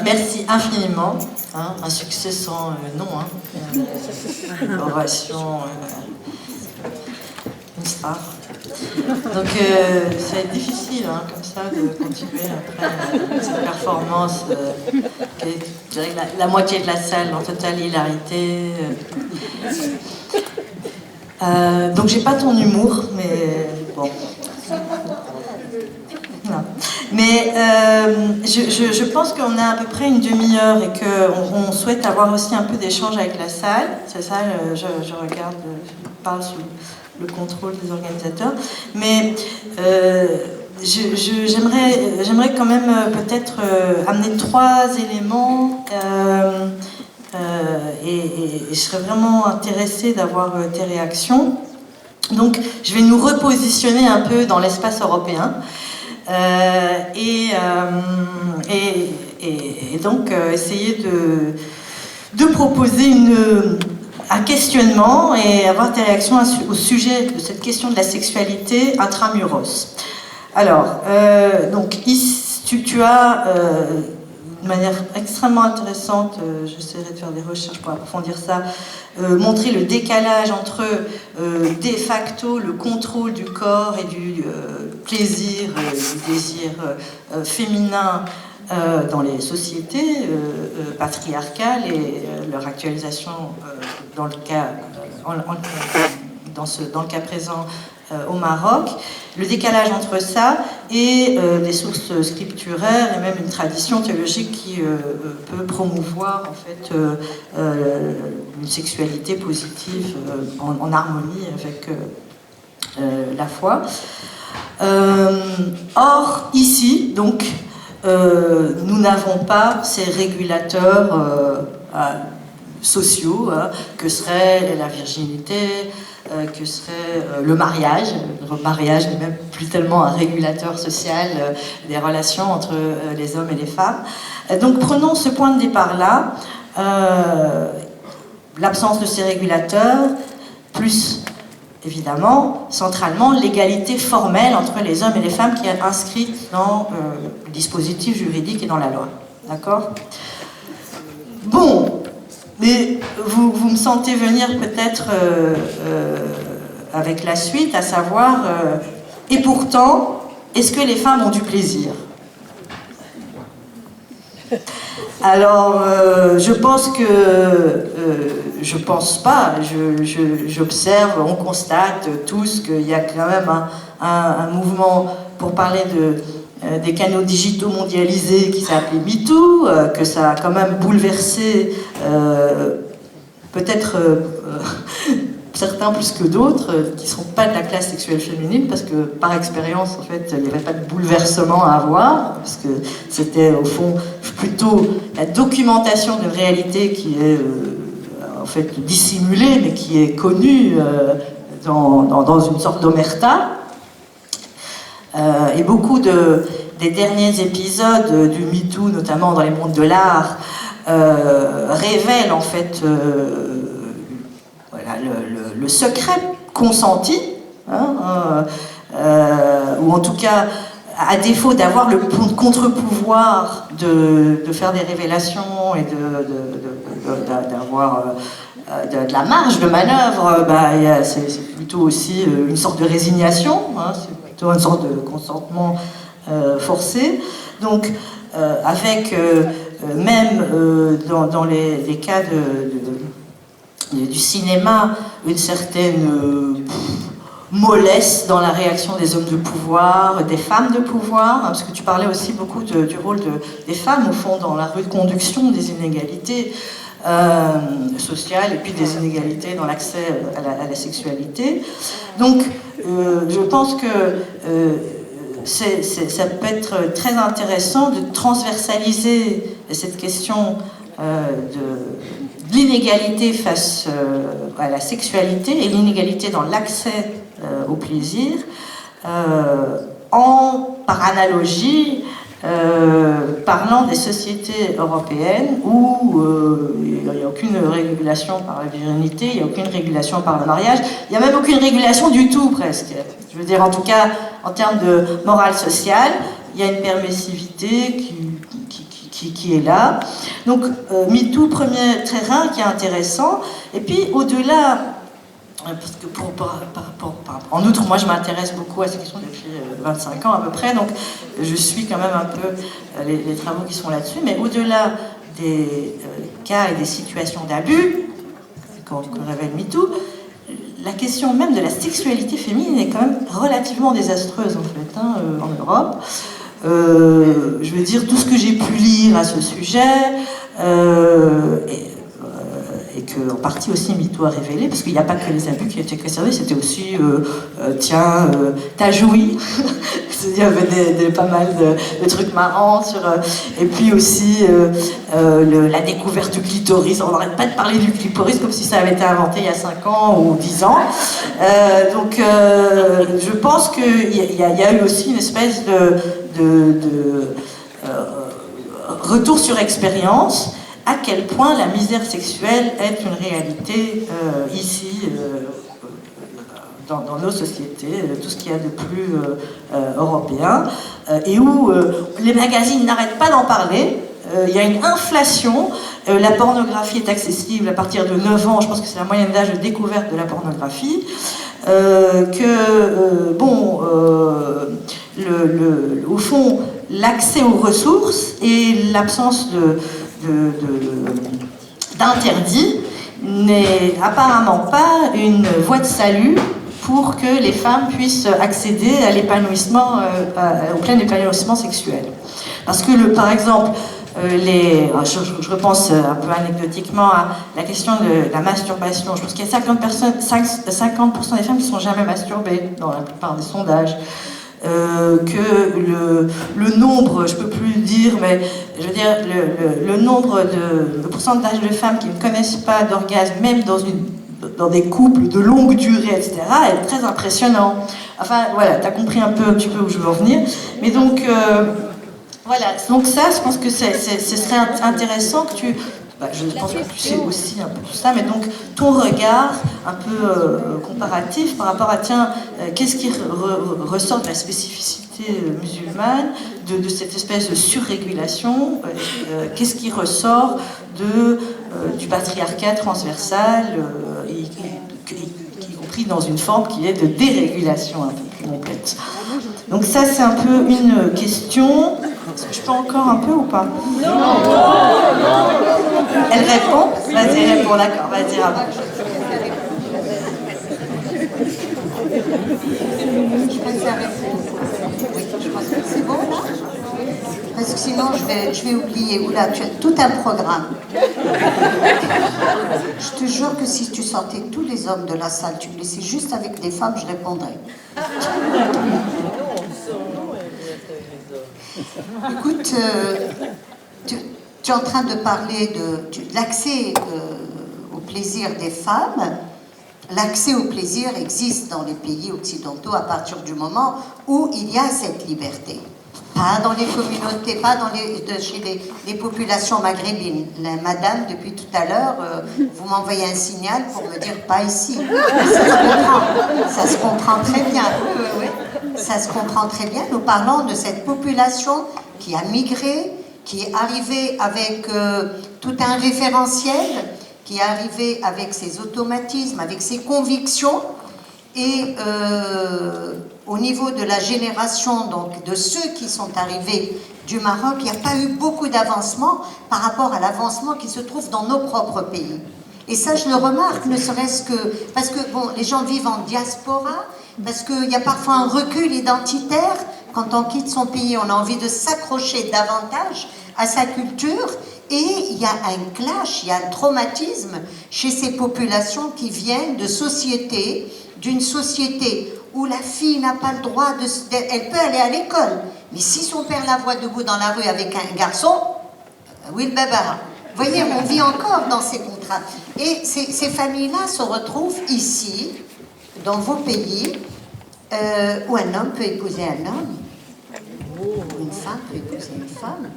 Merci infiniment. Un succès sans nom. Une ovation, une star. Donc ça va être difficile comme ça de continuer après cette performance. Je dirais la moitié de la salle en totale hilarité. Donc j'ai pas ton humour, mais bon. Non. Mais je pense qu'on a à peu près une demi-heure et qu'on souhaite avoir aussi un peu d'échange avec la salle. C'est ça, je regarde, je parle sous le contrôle des organisateurs. Mais j'aimerais quand même peut-être amener 3 éléments et je serais vraiment intéressée d'avoir tes réactions. Donc je vais nous repositionner un peu dans l'espace européen. Et donc essayer de proposer un questionnement et avoir tes réactions au sujet de cette question de la sexualité intramuros. Alors, donc tu as de manière extrêmement intéressante, j'essaierai de faire des recherches pour approfondir ça, montrer le décalage entre de facto le contrôle du corps et du plaisir, du désir féminin dans les sociétés patriarcales et leur actualisation dans le cas dans le cas présent au Maroc, le décalage entre ça et des sources scripturaires et même une tradition théologique qui peut promouvoir en fait une sexualité positive en harmonie avec la foi. Or ici donc nous n'avons pas ces régulateurs sociaux que serait la virginité, que serait le mariage. Le mariage n'est même plus tellement un régulateur social des relations entre les hommes et les femmes. Donc prenons ce point de départ-là, l'absence de ces régulateurs, plus évidemment, centralement, l'égalité formelle entre les hommes et les femmes qui est inscrite dans le dispositif juridique et dans la loi. D'accord ? Bon, mais vous me sentez venir peut-être avec la suite, à savoir, et pourtant, est-ce que les femmes ont du plaisir ? Alors, je pense que, je pense pas, j'observe, on constate tous qu'il y a quand même un mouvement pour parler des canaux digitaux mondialisés qui s'est appelé MeToo, que ça a quand même bouleversé peut-être certains plus que d'autres qui ne sont pas de la classe sexuelle féminine, parce que par expérience, en fait, il n'y avait pas de bouleversement à avoir, parce que c'était au fond plutôt la documentation d'une réalité qui est en fait dissimulée, mais qui est connue dans une sorte d'omerta. Et beaucoup des derniers épisodes du MeToo, notamment dans les mondes de l'art, révèlent en fait voilà, le secret consenti, hein, ou en tout cas, à défaut d'avoir le contre-pouvoir de faire des révélations et d'avoir de la marge de manœuvre, c'est plutôt aussi une sorte de résignation, hein, c'est plutôt une sorte de consentement forcé. Donc, avec même dans les cas du cinéma, une certaine mollesse dans la réaction des hommes de pouvoir, des femmes de pouvoir, hein, parce que tu parlais aussi beaucoup du rôle des femmes, au fond, dans la reconduction des inégalités sociales et puis des inégalités dans l'accès à la sexualité. Donc, je pense que ça peut être très intéressant de transversaliser cette question de l'inégalité face à la sexualité et l'inégalité dans l'accès au plaisir, par analogie, parlant des sociétés européennes où il n'y a aucune régulation par la virginité, il n'y a aucune régulation par le mariage, il n'y a même aucune régulation du tout presque. Je veux dire, en tout cas, en termes de morale sociale, il y a une permissivité qui est là. Donc, MeToo, premier terrain qui est intéressant. Et puis, au-delà, parce que en outre, moi, je m'intéresse beaucoup à ces questions depuis 25 ans à peu près, donc je suis quand même un peu les travaux qui sont là-dessus, mais au-delà des cas et des situations d'abus qu'on révèle MeToo, la question même de la sexualité féminine est quand même relativement désastreuse, en fait, hein, en Europe. Je veux dire, tout ce que j'ai pu lire à ce sujet, et que en partie aussi MeToo a révélé, parce qu'il n'y a pas que les abus qui étaient concernés, c'était aussi t'as joui. Il y avait pas mal de trucs marrants sur, et puis aussi la découverte du clitoris. On n'arrête pas de parler du clitoris comme si ça avait été inventé il y a 5 ans ou 10 ans. Donc je pense qu'il y a eu aussi une espèce de retour sur expérience, à quel point la misère sexuelle est une réalité ici, dans nos sociétés, tout ce qu'il y a de plus européen, et où les magazines n'arrêtent pas d'en parler. Il y a une inflation, la pornographie est accessible à partir de 9 ans, je pense que c'est la moyenne d'âge de découverte de la pornographie, au fond, l'accès aux ressources et l'absence d'interdit n'est apparemment pas une voie de salut pour que les femmes puissent accéder à l'épanouissement, au plein épanouissement sexuel. Parce que, par exemple, je repense un peu anecdotiquement à la question de la masturbation. Je pense qu'il y a 50% des femmes qui ne sont jamais masturbées dans la plupart des sondages. Que le nombre, je peux plus le dire, mais je veux dire le pourcentage de femmes qui ne connaissent pas d'orgasme, même dans des couples de longue durée, etc., est très impressionnant. Enfin, voilà, tu as compris un petit peu où je veux en venir. Mais donc, voilà, donc ça, je pense que ce serait intéressant que tu je pense que tu sais aussi un peu tout ça, mais donc ton regard un peu comparatif par rapport à, tiens, qu'est-ce qui ressort de la spécificité musulmane, de cette espèce de surrégulation, qu'est-ce qui ressort du patriarcat transversal, y compris dans une forme qui est de dérégulation un peu plus complète. Donc ça, c'est un peu une question. Est-ce que je peux encore un peu ou pas? Non. Elle répond? Vas-y, réponds, d'accord, vas-y, rappelle. Je préfère répondre. Oui, je pense que c'est bon là. Parce que sinon je vais oublier. Oula, tu as tout un programme. Je te jure que si tu sortais tous les hommes de la salle, tu me laissais juste avec des femmes, je répondrais. Écoute, tu es en train de parler de l'accès au plaisir des femmes. L'accès au plaisir existe dans les pays occidentaux à partir du moment où il y a cette liberté. Pas dans les communautés, pas chez les populations maghrébines. La madame, depuis tout à l'heure, vous m'envoyez un signal pour me dire pas ici. Ça se comprend très bien. Ça se comprend très bien. Nous parlons de cette population qui a migré, qui est arrivée avec tout un référentiel, qui est arrivée avec ses automatismes, avec ses convictions. Et au niveau de la génération, donc de ceux qui sont arrivés du Maroc, il n'y a pas eu beaucoup d'avancement par rapport à l'avancement qui se trouve dans nos propres pays. Et ça, je le remarque, ne serait-ce que... Parce que, bon, les gens vivent en diaspora, parce qu'il y a parfois un recul identitaire. Quand on quitte son pays, on a envie de s'accrocher davantage à sa culture. Et il y a un clash, il y a un traumatisme chez ces populations qui viennent de sociétés, d'une société où la fille n'a pas le droit elle peut aller à l'école, mais si son père la voit debout dans la rue avec un garçon, oui le baba. Vous voyez, on vit encore dans ces contrats. Et ces familles-là se retrouvent ici, dans vos pays, où un homme peut épouser un homme, où une femme peut épouser une femme,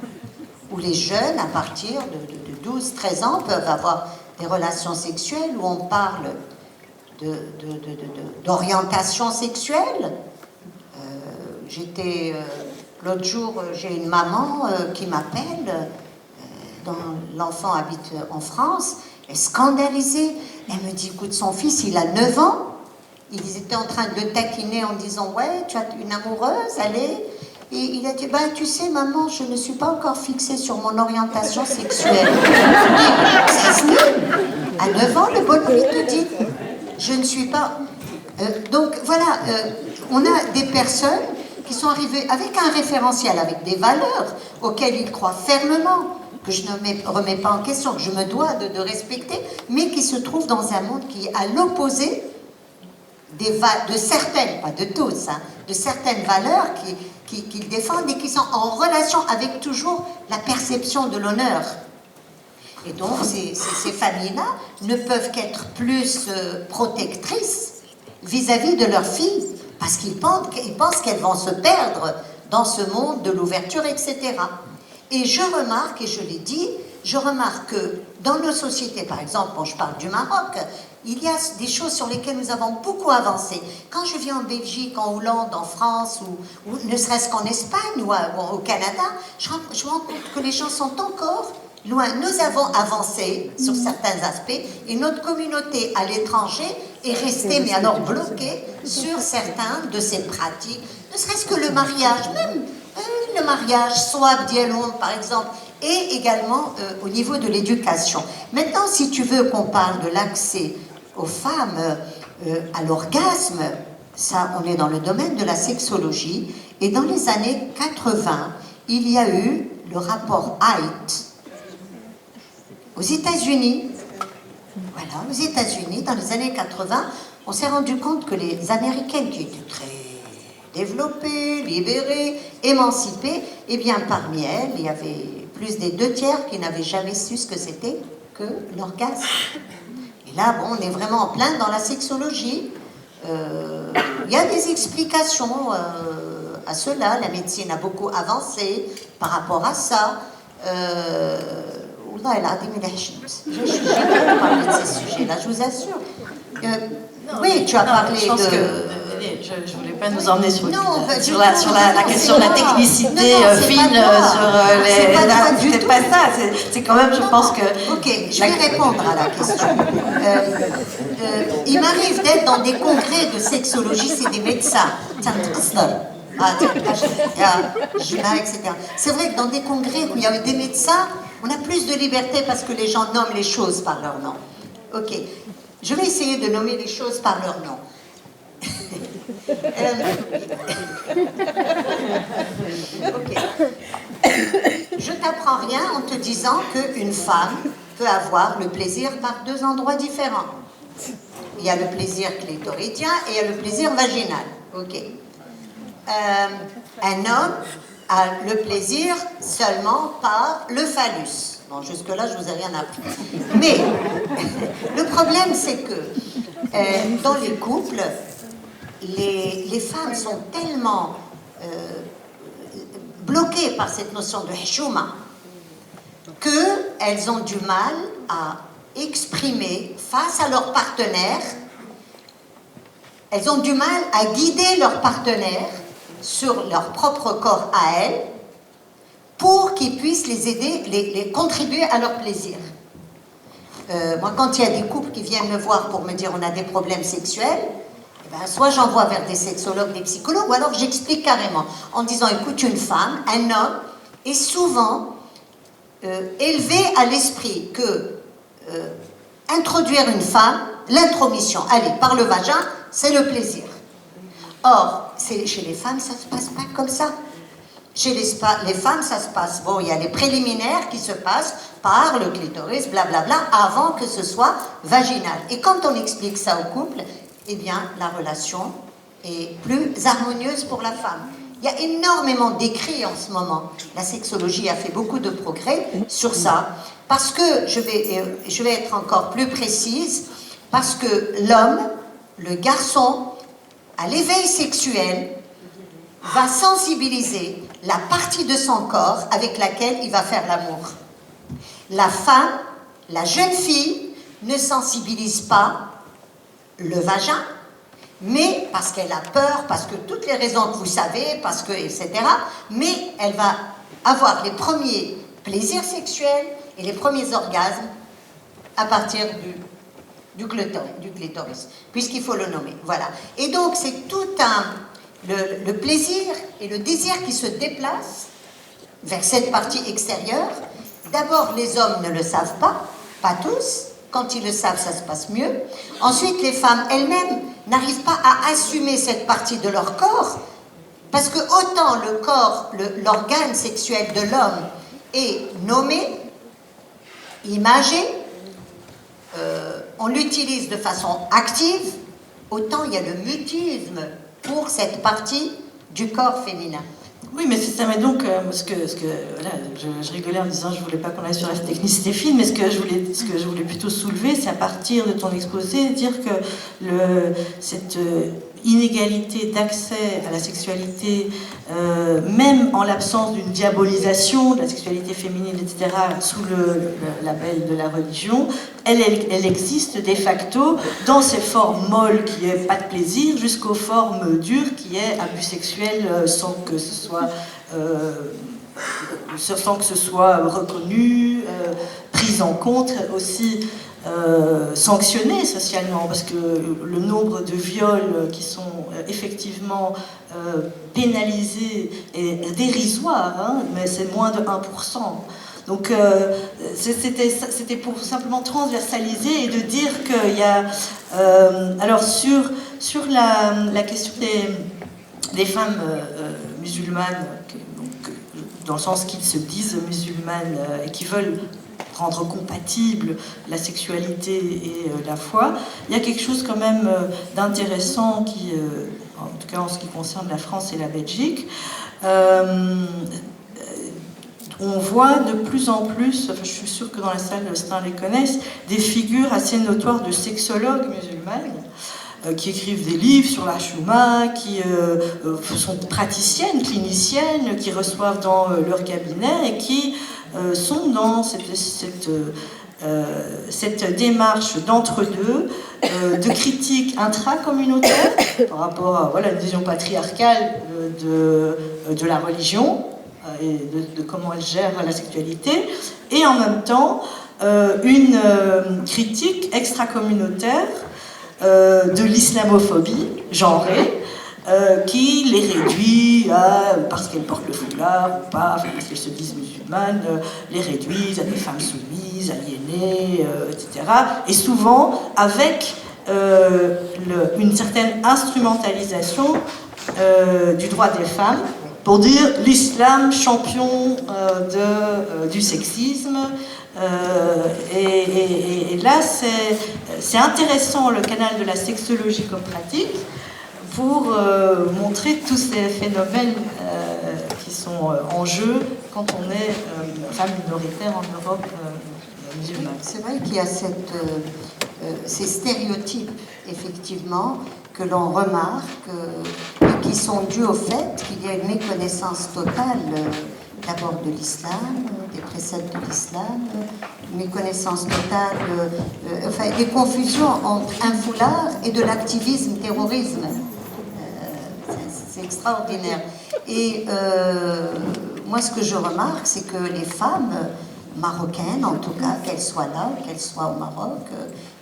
où les jeunes, à partir de 12-13 ans, peuvent avoir des relations sexuelles, où on parle d'orientation sexuelle. L'autre jour, j'ai une maman qui m'appelle, dont l'enfant habite en France, elle est scandalisée. Elle me dit, écoute, son fils, il a 9 ans. Ils étaient en train de le taquiner en disant, ouais, tu as une amoureuse, allez. Et il a dit, bah, tu sais, maman, je ne suis pas encore fixée sur mon orientation sexuelle. Ça se dit. À 9 ans, le bonhomme, il te dit, je ne suis pas... donc, voilà, on a des personnes qui sont arrivées avec un référentiel, avec des valeurs auxquelles ils croient fermement, que je ne remets pas en question, que je me dois de respecter, mais qui se trouvent dans un monde qui est à l'opposé de certaines, pas de tous, hein, de certaines valeurs qu'ils défendent et qui sont en relation avec toujours la perception de l'honneur. Et donc ces familles-là ne peuvent qu'être plus protectrices vis-à-vis de leurs filles, parce qu'ils pensent qu'elles vont se perdre dans ce monde de l'ouverture, etc. Et je remarque, et je l'ai dit, je remarque que dans nos sociétés, par exemple, bon, je parle du Maroc, il y a des choses sur lesquelles nous avons beaucoup avancé. Quand je viens en Belgique, en Hollande, en France, ou ne serait-ce qu'en Espagne ou au Canada, je me rends compte que les gens sont encore loin. Nous avons avancé sur certains aspects et notre communauté à l'étranger est restée, mais alors bloquée sur certains de ces pratiques. Ne serait-ce que le mariage, même le mariage, Swab Dialogue par exemple, et également au niveau de l'éducation. Maintenant, si tu veux qu'on parle de l'accès aux femmes à l'orgasme, ça, on est dans le domaine de la sexologie, et dans les années 80, il y a eu le rapport Haidt aux États-Unis. Voilà, aux États-Unis, dans les années 80, on s'est rendu compte que les Américaines, qui étaient très développées, libérées, émancipées, eh bien, parmi elles, il y avait plus des 2/3 qui n'avaient jamais su ce que c'était que l'orgasme. Et là, bon, on est vraiment en plein dans la sexologie. Il y a des explications à cela. La médecine a beaucoup avancé par rapport à ça. والله العظيم اللي حشمت. Je suis jamais parlé de ces sujets-là, je vous assure. Oui, tu as parlé je pense de... que je voulais pas nous emmener sur, Non, sur la question de la technicité fine, sur les... C'est pas ça, c'est quand même, je pense que... Ok, je vais répondre à la question. Il m'arrive d'être dans des congrès de sexologie, c'est des médecins. Etc. C'est vrai que dans des congrès où il y a des médecins, on a plus de liberté parce que les gens nomment les choses par leur nom. Ok, je vais essayer de nommer les choses par leur nom. Ok. Je t'apprends rien en te disant qu'une femme peut avoir le plaisir par deux endroits différents. Il y a le plaisir clitoridien et il y a le plaisir vaginal. Ok. Un homme a le plaisir seulement par le phallus. Bon, jusque-là, je vous ai rien appris. Mais le problème, c'est que dans les couples, les femmes sont tellement bloquées par cette notion de hchouma qu'elles ont du mal à exprimer face à leur partenaire, elles ont du mal à guider leur partenaire sur leur propre corps à elles pour qu'ils puissent les aider, les contribuer à leur plaisir. Moi, quand il y a des couples qui viennent me voir pour me dire on a des problèmes sexuels, eh ben, soit j'envoie vers des sexologues, des psychologues, ou alors j'explique carrément en disant écoute, une femme, un homme est souvent élevé à l'esprit que introduire une femme, l'intromission, allez, par le vagin, c'est le plaisir. Or, chez les femmes, ça ne se passe pas comme ça. Chez les femmes, ça se passe, bon, il y a les préliminaires qui se passent par le clitoris, blablabla, avant que ce soit vaginal. Et quand on explique ça au couple, eh bien, la relation est plus harmonieuse pour la femme. Il y a énormément d'écrits en ce moment. La sexologie a fait beaucoup de progrès sur ça. Parce que, je vais être encore plus précise, parce que l'homme, le garçon, à l'éveil sexuel, va sensibiliser la partie de son corps avec laquelle il va faire l'amour. La femme, la jeune fille, ne sensibilise pas le vagin, mais parce qu'elle a peur, parce que toutes les raisons que vous savez, parce que, etc., mais elle va avoir les premiers plaisirs sexuels et les premiers orgasmes à partir du clitoris, puisqu'il faut le nommer. Voilà. Et donc, c'est tout le plaisir et le désir qui se déplacent vers cette partie extérieure. D'abord, les hommes ne le savent pas tous. Quand ils le savent, ça se passe mieux. Ensuite, les femmes elles-mêmes n'arrivent pas à assumer cette partie de leur corps, parce que autant le corps, l'organe sexuel de l'homme est nommé, imagé, on l'utilise de façon active, autant il y a le mutisme pour cette partie du corps féminin. Oui, mais c'est ça, mais donc, voilà, je rigolais en disant je voulais pas qu'on aille sur la technicité fine, mais ce que je voulais plutôt soulever, c'est à partir de ton exposé, dire que cette inégalité d'accès à la sexualité, même en l'absence d'une diabolisation de la sexualité féminine, etc., sous le label de la religion, elle existe de facto dans ses formes molles qui est pas de plaisir, jusqu'aux formes dures qui est abus sexuel sans que ce soit reconnu, pris en compte, aussi sanctionné socialement, parce que le nombre de viols qui sont effectivement pénalisés est dérisoire, hein, mais c'est moins de 1%. Donc c'était pour simplement transversaliser et de dire qu'il y a... alors sur la question des femmes musulmanes, donc, dans le sens qu'ils se disent musulmanes et qui veulent rendre compatible la sexualité et la foi, il y a quelque chose quand même d'intéressant qui, en tout cas en ce qui concerne la France et la Belgique, on voit de plus en plus, enfin, je suis sûre que dans la salle, certains les connaissent, des figures assez notoires de sexologues musulmanes qui écrivent des livres sur la chouma, qui sont praticiennes, cliniciennes, qui reçoivent dans leur cabinet et qui sont dans cette démarche d'entre-deux, de critique intracommunautaire par rapport à voilà, une vision patriarcale de la religion et de comment elle gère la sexualité, et en même temps une critique extracommunautaire de l'islamophobie genrée, qui les réduit à, parce qu'elles portent le foulard ou pas, parce qu'elles se disent musulmanes, les réduisent à des femmes soumises, aliénées, etc. Et souvent avec une certaine instrumentalisation du droit des femmes pour dire l'islam champion du sexisme. Et là, c'est intéressant le canal de la sexologie comme pratique pour montrer tous ces phénomènes qui sont en jeu quand on est femme minoritaire en Europe musulmane. C'est vrai qu'il y a ces stéréotypes, effectivement, que l'on remarque et qui sont dus au fait qu'il y a une méconnaissance totale d'abord de l'islam, des préceptes de l'islam, une méconnaissance totale, enfin des confusions entre un foulard et de l'activisme terrorisme. C'est extraordinaire. Et moi, ce que je remarque, c'est que les femmes marocaines, en tout cas, qu'elles soient là, qu'elles soient au Maroc,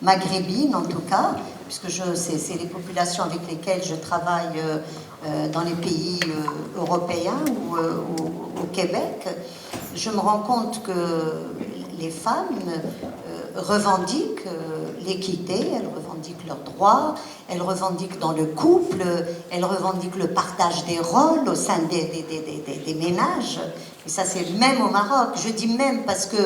maghrébines en tout cas, puisque c'est les populations avec lesquelles je travaille dans les pays européens ou au Québec, je me rends compte que les femmes revendiquent l'équité, elles revendiquent leurs droits, elles revendiquent dans le couple, elles revendiquent le partage des rôles au sein des ménages. Et ça, c'est même au Maroc. Je dis même parce que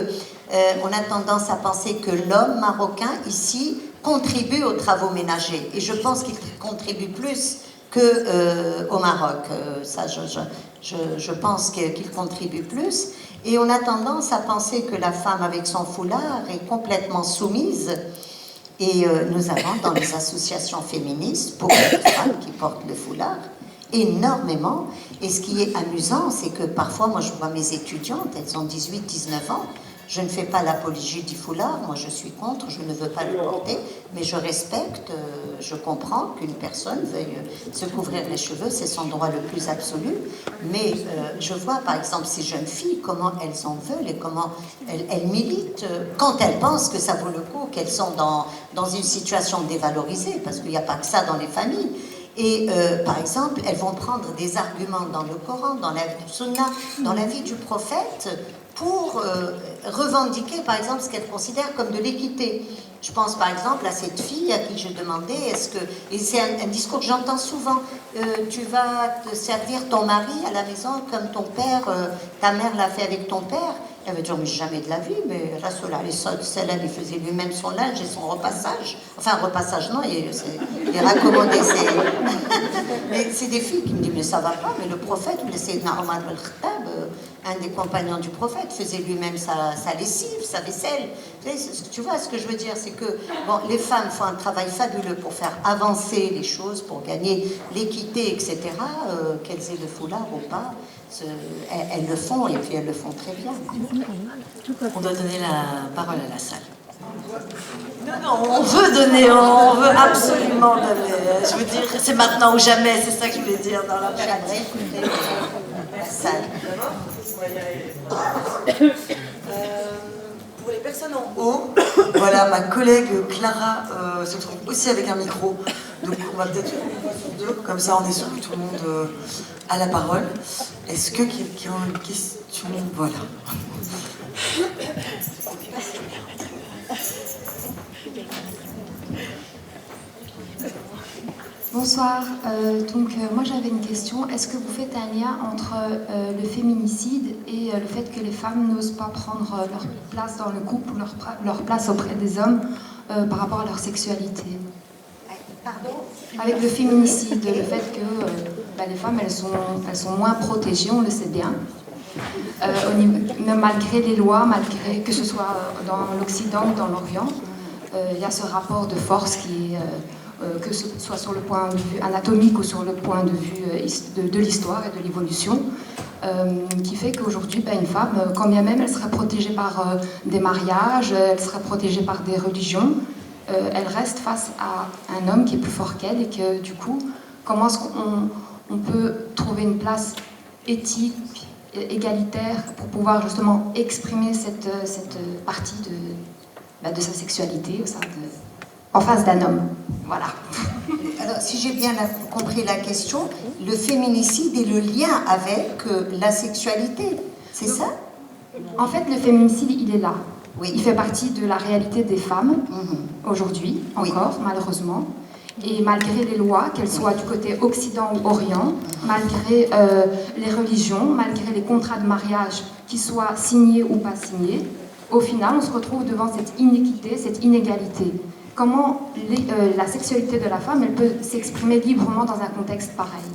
on a tendance à penser que l'homme marocain, ici, contribue aux travaux ménagers. Et je pense qu'il contribue plus qu'au Maroc. Ça, je pense qu'il contribue plus. Et on a tendance à penser que la femme avec son foulard est complètement soumise. Et nous avons dans les associations féministes beaucoup de femmes qui portent le foulard, énormément. Et ce qui est amusant, c'est que parfois, moi je vois mes étudiantes, elles ont 18-19 ans, je ne fais pas l'apologie du foulard, moi je suis contre, je ne veux pas le porter, mais je respecte, je comprends qu'une personne veuille se couvrir les cheveux, c'est son droit le plus absolu, mais je vois par exemple ces jeunes filles, comment elles en veulent et comment elles militent, quand elles pensent que ça vaut le coup, qu'elles sont dans une situation dévalorisée, parce qu'il n'y a pas que ça dans les familles. Et par exemple, elles vont prendre des arguments dans le Coran, dans la Sunna, dans la vie du prophète, pour revendiquer, par exemple, ce qu'elles considèrent comme de l'équité. Je pense, par exemple, à cette fille à qui je demandais, et c'est un discours que j'entends souvent, tu vas te servir ton mari à la maison comme ton père, ta mère l'a fait avec ton père. Elle va dire, mais jamais de la vie, mais Rasoul celle-là, il faisait lui-même son linge et son repassage. Enfin, repassage, non, il raccommodait ses... Mais c'est des filles qui me disent, mais ça va pas, mais le prophète, ou le Sayyidina Omar al-Khattab, un des compagnons du prophète, faisait lui-même sa lessive, sa vaisselle. Tu vois ce que je veux dire, c'est que bon, les femmes font un travail fabuleux pour faire avancer les choses, pour gagner l'équité, etc., qu'elles aient le foulard ou pas. Elles le font, et puis elles le font très bien. On doit donner la parole à la salle. Non, on veut absolument donner. Je veux dire, c'est maintenant ou jamais, c'est ça que je voulais dire dans la J'aimerais écouter la salle. Pour les personnes en haut, voilà, ma collègue Clara se trouve aussi avec un micro. Donc on va peut-être faire deux, comme ça on est sûr que tout le monde a la parole. Est-ce que quelqu'un a une question? Voilà. Bonsoir, moi j'avais une question. Est-ce que vous faites un lien entre le féminicide et le fait que les femmes n'osent pas prendre leur place dans le couple ou leur place auprès des hommes par rapport à leur sexualité? Pardon? Avec le féminicide, le fait que les femmes elles sont moins protégées, on le sait bien. Malgré les lois, malgré que ce soit dans l'Occident ou dans l'Orient, il y a ce rapport de force qui est... que ce soit sur le point de vue anatomique ou sur le point de vue de l'histoire et de l'évolution, qui fait qu'aujourd'hui, une femme, quand bien même elle serait protégée par des mariages, elle serait protégée par des religions, elle reste face à un homme qui est plus fort qu'elle, et que du coup, comment est-ce qu'on peut trouver une place éthique, égalitaire, pour pouvoir justement exprimer cette partie de sa sexualité en face d'un homme. Voilà. Alors, si j'ai bien compris la question, le féminicide est le lien avec la sexualité, c'est ça? En fait, le féminicide, il est là. Oui. Il fait partie de la réalité des femmes, aujourd'hui, Oui. encore, malheureusement. Et malgré les lois, qu'elles soient du côté Occident ou Orient, malgré les religions, malgré les contrats de mariage, qu'ils soient signés ou pas signés, au final, on se retrouve devant cette inéquité, cette inégalité. Comment la sexualité de la femme, elle peut s'exprimer librement dans un contexte pareil?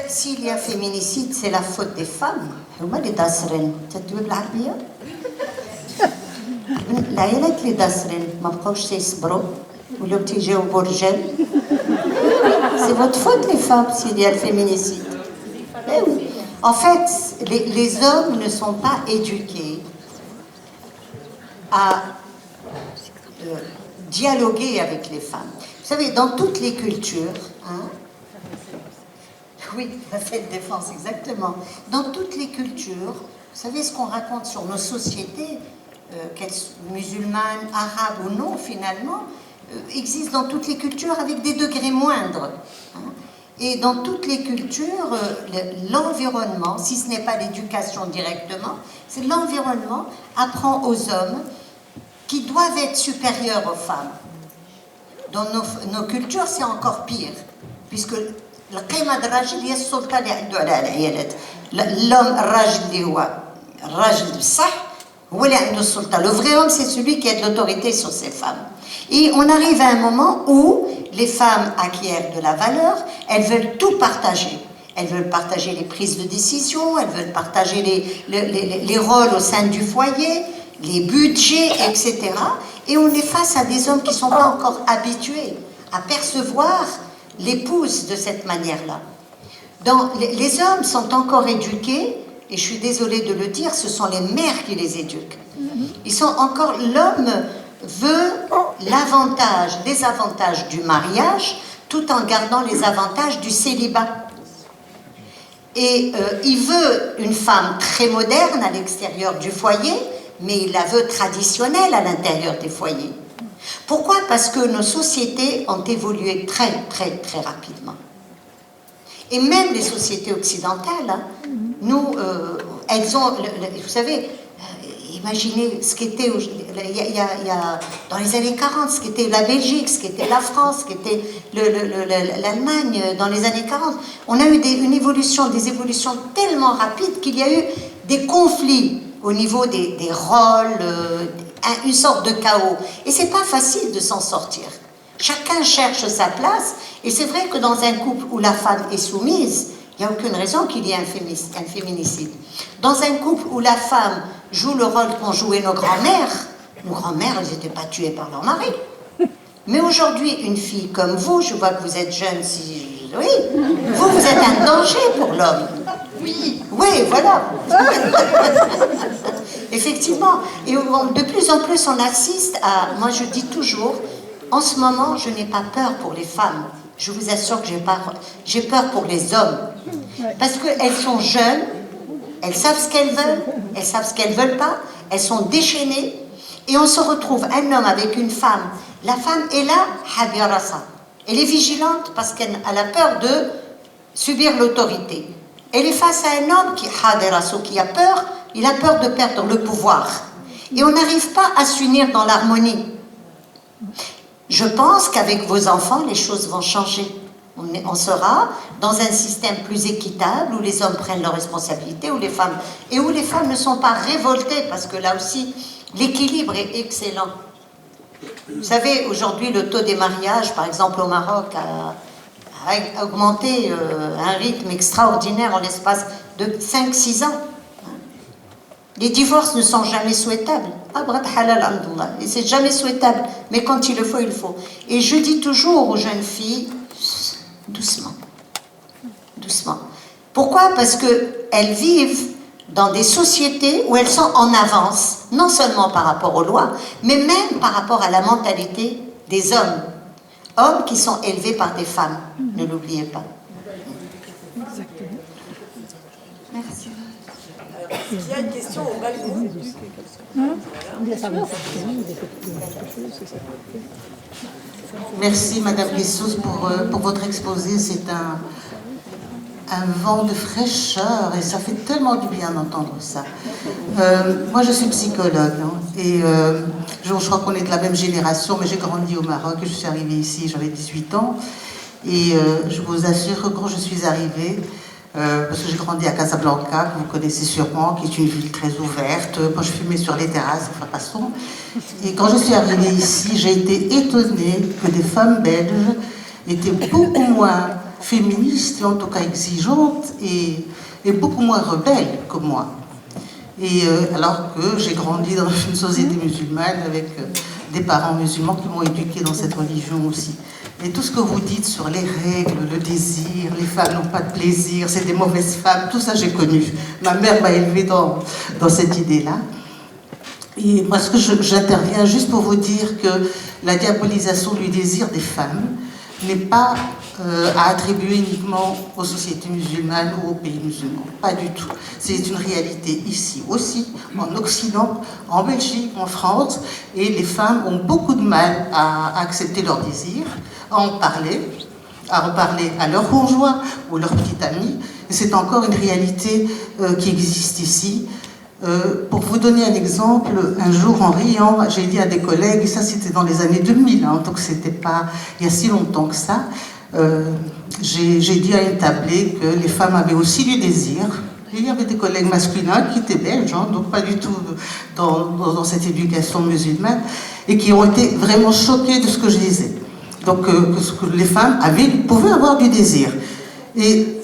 S'il y a féminicide, c'est la faute des femmes. هما اللي داسرين تدوي بالعربية العائلات اللي داسرين ما بقاوش تيصبروا ولاو تيجاوبوا الرجال. C'est votre faute les femmes s'il y a le féminicide. Eh oui. En fait, les hommes ne sont pas éduqués à dialoguer avec les femmes. Vous savez, dans toutes les cultures, oui, la fête défense, exactement. Dans toutes les cultures, vous savez ce qu'on raconte sur nos sociétés, qu'elles soient musulmanes, arabes ou non, finalement, existe dans toutes les cultures avec des degrés moindres. Et dans toutes les cultures, l'environnement, si ce n'est pas l'éducation directement, c'est l'environnement apprend aux hommes qui doivent être supérieurs aux femmes. Dans nos cultures, c'est encore pire, puisque القيمة الراجل هي السلطة اللي عنده على العيالات. L'homme الراجل اللي هو الراجل بصح هو اللي عنده السلطة. Le vrai homme, c'est celui qui a de l'autorité sur ses femmes. Et on arrive à un moment où les femmes acquièrent de la valeur, elles veulent tout partager. Elles veulent partager les prises de décision, elles veulent partager les rôles au sein du foyer, les budgets, etc. Et on est face à des hommes qui ne sont pas encore habitués à percevoir l'épouse de cette manière-là. Les hommes sont encore éduqués, et je suis désolée de le dire, ce sont les mères qui les éduquent. Ils sont encore, l'homme veut les avantages du mariage, tout en gardant les avantages du célibat. Et il veut une femme très moderne à l'extérieur du foyer, mais il la veut traditionnelle à l'intérieur des foyers. Pourquoi? Parce que nos sociétés ont évolué très, très, très rapidement. Et même les sociétés occidentales, elles ont, vous savez, imaginez ce qu'était, dans les années 40, ce qu'était la Belgique, ce qu'était la France, ce qu'était l'Allemagne dans les années 40. On a eu une évolution, des évolutions tellement rapides qu'il y a eu des conflits au niveau des rôles, une sorte de chaos. Et c'est pas facile de s'en sortir. Chacun cherche sa place, et c'est vrai que dans un couple où la femme est soumise, il n'y a aucune raison qu'il y ait un féminicide. Dans un couple où la femme joue le rôle qu'ont joué nos grands-mères, elles n'étaient pas tuées par leur mari. Mais aujourd'hui, une fille comme vous, je vois que vous êtes jeune, oui, vous êtes un danger pour l'homme. Oui, voilà. Effectivement. Et de plus en plus, on assiste à... Moi, je dis toujours, en ce moment, je n'ai pas peur pour les femmes. Je vous assure que j'ai peur pour les hommes. Parce qu'elles sont jeunes, elles savent ce qu'elles veulent, elles savent ce qu'elles ne veulent pas, elles sont déchaînées, et on se retrouve un homme avec une femme. La femme est là, habirasa. Elle est vigilante parce qu'elle a peur de subir l'autorité. Elle est face à un homme qui a peur, il a peur de perdre le pouvoir. Et on n'arrive pas à s'unir dans l'harmonie. Je pense qu'avec vos enfants, les choses vont changer. On sera dans un système plus équitable, où les hommes prennent leurs responsabilités, où les femmes ne sont pas révoltées, parce que là aussi, l'équilibre est excellent. Vous savez, aujourd'hui, le taux des mariages, par exemple au Maroc, a augmenté à un rythme extraordinaire en l'espace de 5-6 ans. Les divorces ne sont jamais souhaitables. Et c'est jamais souhaitable. Mais quand il le faut, il faut. Et je dis toujours aux jeunes filles, doucement. Doucement. Pourquoi? Parce qu'elles vivent dans des sociétés où elles sont en avance, non seulement par rapport aux lois, mais même par rapport à la mentalité des hommes. Hommes qui sont élevés par des femmes, ne l'oubliez pas. Merci. Il y a une question au balcon. Merci Madame Guessos pour votre exposé. C'est un vent de fraîcheur et ça fait tellement du bien d'entendre ça. Moi je suis psychologue et je crois qu'on est de la même génération, mais j'ai grandi au Maroc, je suis arrivée ici, j'avais 18 ans et je vous assure que quand je suis arrivée, parce que j'ai grandi à Casablanca, que vous connaissez sûrement, qui est une ville très ouverte. Moi, je fumais sur les terrasses, enfin, passons. Et quand je suis arrivée ici, j'ai été étonnée que des femmes belges étaient beaucoup moins féministes, et en tout cas exigeantes, et beaucoup moins rebelles que moi. Et alors que j'ai grandi dans une société musulmane avec des parents musulmans qui m'ont éduquée dans cette religion aussi. Et tout ce que vous dites sur les règles, le désir, les femmes n'ont pas de plaisir, c'est des mauvaises femmes, tout ça j'ai connu. Ma mère m'a élevée dans cette idée-là. Et moi, j'interviens juste pour vous dire que la diabolisation du désir des femmes n'est pas à attribuer uniquement aux sociétés musulmanes ou aux pays musulmans. Pas du tout. C'est une réalité ici aussi, en Occident, en Belgique, en France, et les femmes ont beaucoup de mal à accepter leurs désirs, à en parler à leur conjoint ou leur petite amie. Et c'est encore une réalité qui existe ici. Pour vous donner un exemple, un jour en riant, j'ai dit à des collègues, et ça c'était dans les années 2000, donc c'était pas il y a si longtemps que ça, j'ai dit à une tablée que les femmes avaient aussi du désir. Et il y avait des collègues masculins qui étaient belges, donc pas du tout dans cette éducation musulmane, et qui ont été vraiment choqués de ce que je disais. Donc que les femmes pouvaient avoir du désir. Et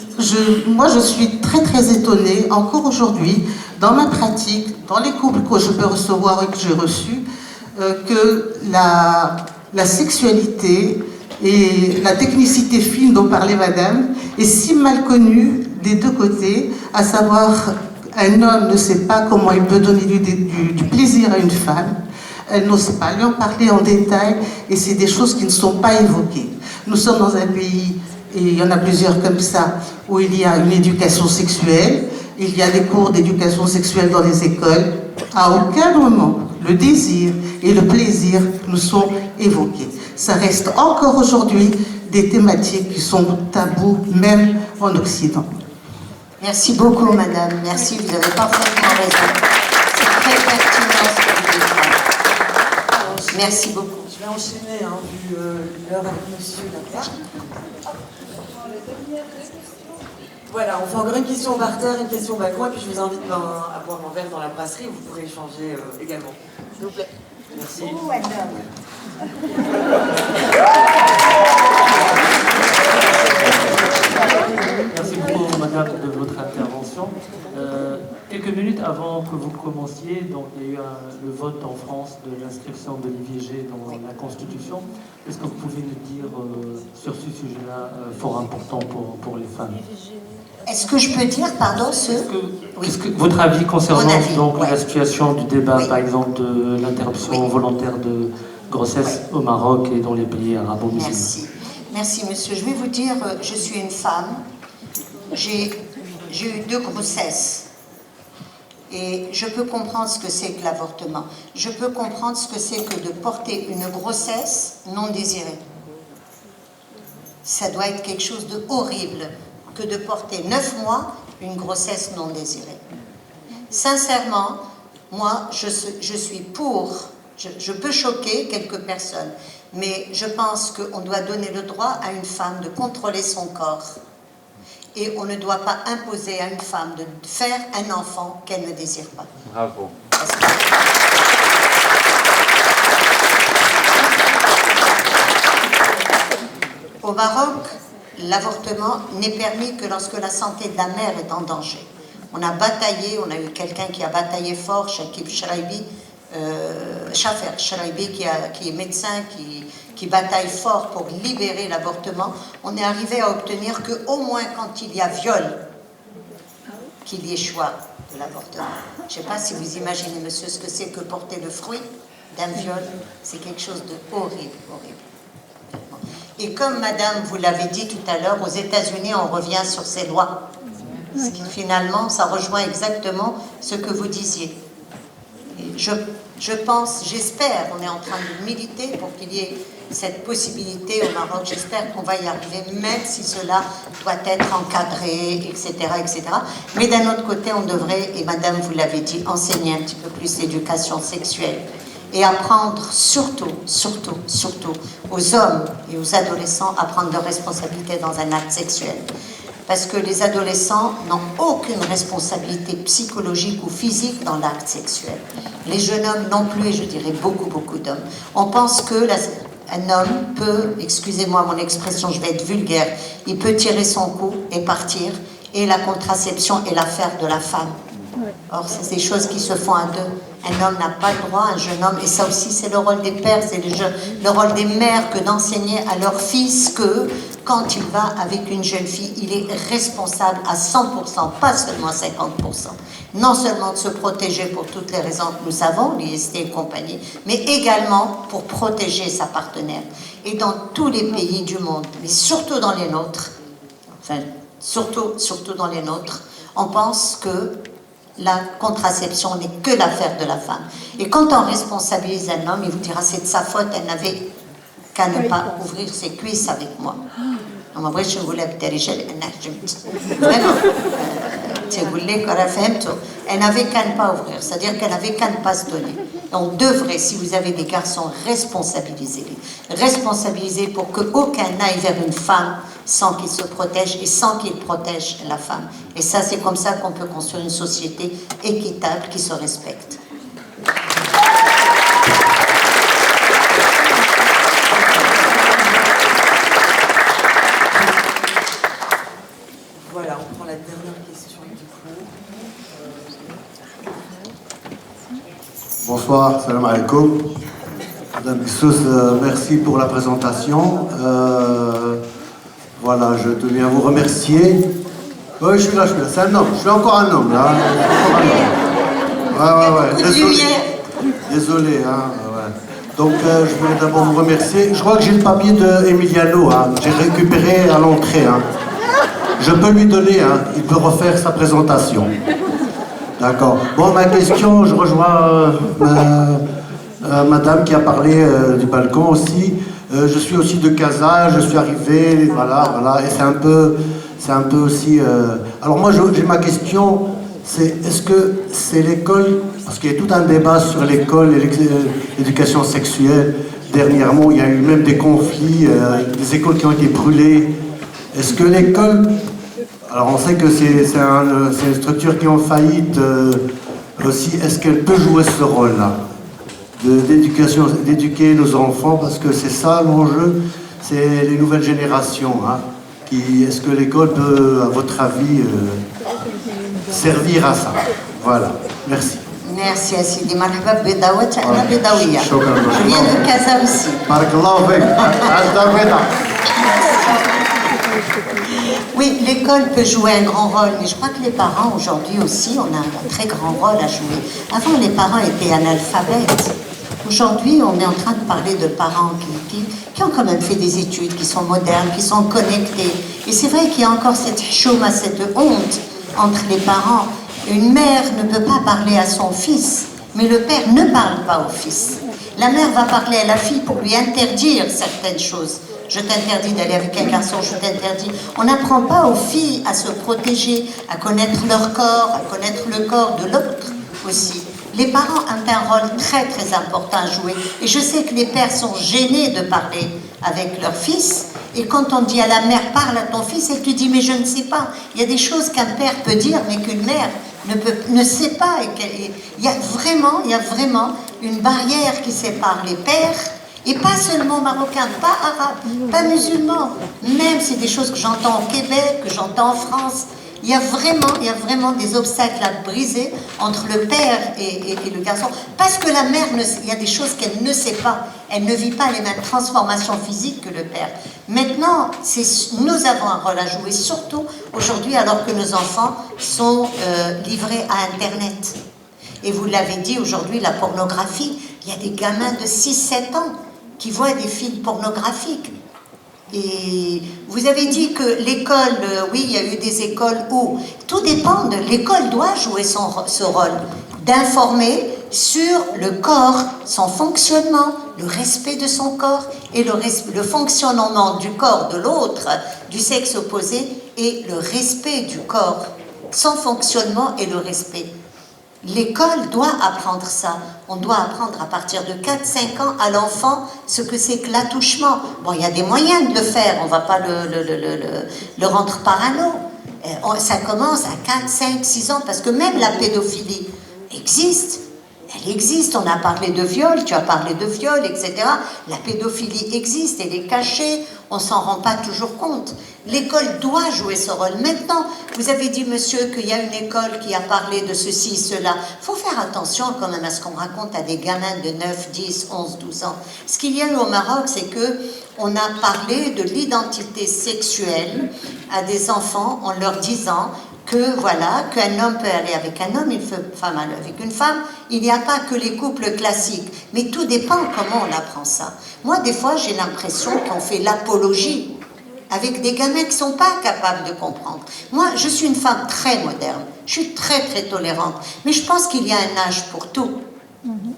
moi je suis très très étonnée, encore aujourd'hui, dans ma pratique, dans les couples que je peux recevoir et que j'ai reçus, que la sexualité et la technicité fine dont parlait Madame est si mal connue des deux côtés, à savoir un homme ne sait pas comment il peut donner du plaisir à une femme, elle n'ose pas lui en parler en détail et c'est des choses qui ne sont pas évoquées. Nous sommes dans un pays, et il y en a plusieurs comme ça, où il y a une éducation sexuelle, il y a des cours d'éducation sexuelle dans les écoles. À aucun moment, le désir et le plaisir nous sont évoqués. Ça reste encore aujourd'hui des thématiques qui sont tabous, même en Occident. Merci beaucoup, Madame. Merci, vous avez parfaitement raison. C'est très pertinent ce que vous dites. Merci beaucoup. Je vais enchaîner, vu l'heure avec monsieur là-bas. Voilà, on fait encore une question par terre, une question au balcon, et puis je vous invite à boire un verre dans la brasserie, vous pourrez échanger également. S'il vous plaît. Merci. Merci beaucoup, Madame, de votre intervention. Quelques minutes avant que vous commenciez, donc, il y a eu le vote en France de l'inscription de l'IVG dans la Constitution. Est-ce que vous pouvez nous dire sur ce sujet-là, fort important pour les femmes? Est-ce que je peux dire, pardon, Qu'est-ce que votre avis concernant la situation du débat, par exemple, de l'interruption volontaire de grossesse au Maroc et dans les pays arabo-musulmans? Merci. Merci, monsieur. Je vais vous dire, je suis une femme. J'ai eu 2 grossesses. Et je peux comprendre ce que c'est que l'avortement. Je peux comprendre ce que c'est que de porter une grossesse non désirée. Ça doit être quelque chose de horrible que de porter 9 mois une grossesse non désirée. Sincèrement, moi, je suis pour. Je peux choquer quelques personnes, mais je pense qu'on doit donner le droit à une femme de contrôler son corps. Et on ne doit pas imposer à une femme de faire un enfant qu'elle ne désire pas. Bravo. Au Maroc, l'avortement n'est permis que lorsque la santé de la mère est en danger. On a bataillé, on a eu quelqu'un qui a bataillé fort, Shakib Shraibi, Shafer Shraibi, qui est médecin, qui bataille fort pour libérer l'avortement. On est arrivé à obtenir qu'au moins quand il y a viol, qu'il y ait choix de l'avortement. Je ne sais pas si vous imaginez, monsieur, ce que c'est que porter le fruit d'un viol. C'est quelque chose de horrible, horrible. Et comme madame, vous l'avez dit tout à l'heure, aux États-Unis, on revient sur ces lois. Ce qui, finalement, ça rejoint exactement ce que vous disiez. Et je pense, j'espère, on est en train de militer pour qu'il y ait cette possibilité au Maroc. J'espère qu'on va y arriver, même si cela doit être encadré, etc., etc. Mais d'un autre côté, on devrait, et madame, vous l'avez dit, enseigner un petit peu plus l'éducation sexuelle et apprendre surtout aux hommes et aux adolescents à prendre leurs responsabilités dans un acte sexuel. Parce que les adolescents n'ont aucune responsabilité psychologique ou physique dans l'acte sexuel. Les jeunes hommes non plus, et je dirais beaucoup d'hommes. On pense que un homme peut, excusez-moi mon expression, je vais être vulgaire, il peut tirer son coup et partir, et la contraception est l'affaire de la femme. Or, c'est des choses qui se font à deux. Un homme n'a pas le droit, un jeune homme, et ça aussi c'est le rôle des pères, c'est le rôle des mères que d'enseigner à leur fils que quand il va avec une jeune fille, il est responsable à 100%, pas seulement à 50%. Non seulement de se protéger pour toutes les raisons que nous savons, l'IST et compagnie, mais également pour protéger sa partenaire. Et dans tous les pays du monde, mais surtout dans les nôtres, enfin, surtout dans les nôtres, on pense que la contraception n'est que l'affaire de la femme. Et quand on responsabilise un homme, il vous dira c'est de sa faute, elle n'avait qu'à ne pas ouvrir ses cuisses avec moi. Vraiment, elle n'avait qu'à ne pas ouvrir, c'est-à-dire qu'elle n'avait qu'à ne pas se donner. Donc devrait, si vous avez des garçons, responsabilisez pour qu'aucun n'aille vers une femme sans qu'il se protège et sans qu'il protège la femme. Et ça, c'est comme ça qu'on peut construire une société équitable qui se respecte. Voilà, on prend la dernière question du coup. Bonsoir, salam alaikum. Madame Issous, merci pour la présentation. Voilà, je tenais à vous remercier. Oui, je suis là. C'est un homme. Je suis encore un homme, là. Ouais. Désolé, hein. Ouais. Donc, je voulais d'abord vous remercier. Je crois que j'ai le papier de Emiliano, hein. J'ai récupéré à l'entrée, hein. Je peux lui donner, hein. Il peut refaire sa présentation. D'accord. Bon, ma question, je rejoins madame qui a parlé du balcon aussi. Je suis aussi de Casa, je suis arrivé, voilà, et c'est un peu aussi... Alors moi, j'ai ma question, c'est est-ce que c'est l'école, parce qu'il y a tout un débat sur l'école et l'éducation sexuelle. Dernièrement, il y a eu même des conflits, des écoles qui ont été brûlées. Est-ce que l'école... Alors on sait que c'est une structure qui est en faillite aussi. Est-ce qu'elle peut jouer ce rôle-là d'éduquer nos enfants, parce que c'est ça l'enjeu, c'est les nouvelles générations. Hein, est-ce que l'école peut, à votre avis, servir à ça? Voilà, merci. Merci Assidi. Marhaba Bedawat, Ana Bedawiya. Je viens de Casa aussi. Barakallahu fik. Oui, l'école peut jouer un grand rôle, mais je crois que les parents aujourd'hui aussi, on a un très grand rôle à jouer. Avant, les parents étaient analphabètes. Aujourd'hui, on est en train de parler de parents qui ont quand même fait des études, qui sont modernes, qui sont connectés. Et c'est vrai qu'il y a encore cette chouma, cette honte entre les parents. Une mère ne peut pas parler à son fils, mais le père ne parle pas au fils. La mère va parler à la fille pour lui interdire certaines choses. Je t'interdis d'aller avec un garçon, je t'interdis. On n'apprend pas aux filles à se protéger, à connaître leur corps, à connaître le corps de l'autre aussi. Les parents ont un rôle très très important à jouer. Et je sais que les pères sont gênés de parler avec leur fils. Et quand on dit à la mère, parle à ton fils, elle te dit, mais je ne sais pas. Il y a des choses qu'un père peut dire, mais qu'une mère ne sait pas. Il y a vraiment une barrière qui sépare les pères, et pas seulement marocains, pas arabes, pas musulmans. Même c'est des choses que j'entends au Québec, que j'entends en France. Il y a vraiment des obstacles à briser entre le père et le garçon. Parce que la mère, il y a des choses qu'elle ne sait pas. Elle ne vit pas les mêmes transformations physiques que le père. Maintenant, nous avons un rôle à jouer, surtout aujourd'hui, alors que nos enfants sont livrés à Internet. Et vous l'avez dit aujourd'hui, la pornographie, il y a des gamins de 6-7 ans qui voient des films pornographiques. Et vous avez dit que l'école, oui, il y a eu des écoles où tout dépend l'école doit jouer ce rôle d'informer sur le corps, son fonctionnement, le respect de son corps et le fonctionnement du corps de l'autre, du sexe opposé, et le respect du corps, son fonctionnement et le respect. L'école doit apprendre ça. On doit apprendre à partir de 4-5 ans à l'enfant ce que c'est que l'attouchement. Bon, il y a des moyens de le faire, on ne va pas le rendre parano. Ça commence à 4, 5, 6 ans, parce que même la pédophilie existe. Elle existe, on a parlé de viol, tu as parlé de viol, etc. La pédophilie existe, elle est cachée, on ne s'en rend pas toujours compte. L'école doit jouer ce rôle. Maintenant, vous avez dit, monsieur, qu'il y a une école qui a parlé de ceci, cela. Il faut faire attention quand même à ce qu'on raconte à des gamins de 9, 10, 11, 12 ans. Ce qu'il y a eu au Maroc, c'est qu'on a parlé de l'identité sexuelle à des enfants en leur disant que voilà, qu'un homme peut aller avec un homme, une femme avec une femme. Il n'y a pas que les couples classiques, mais tout dépend comment on apprend ça. Moi, des fois, j'ai l'impression qu'on fait l'apologie avec des gamins qui ne sont pas capables de comprendre. Moi, je suis une femme très moderne, je suis très, très tolérante, mais je pense qu'il y a un âge pour tout.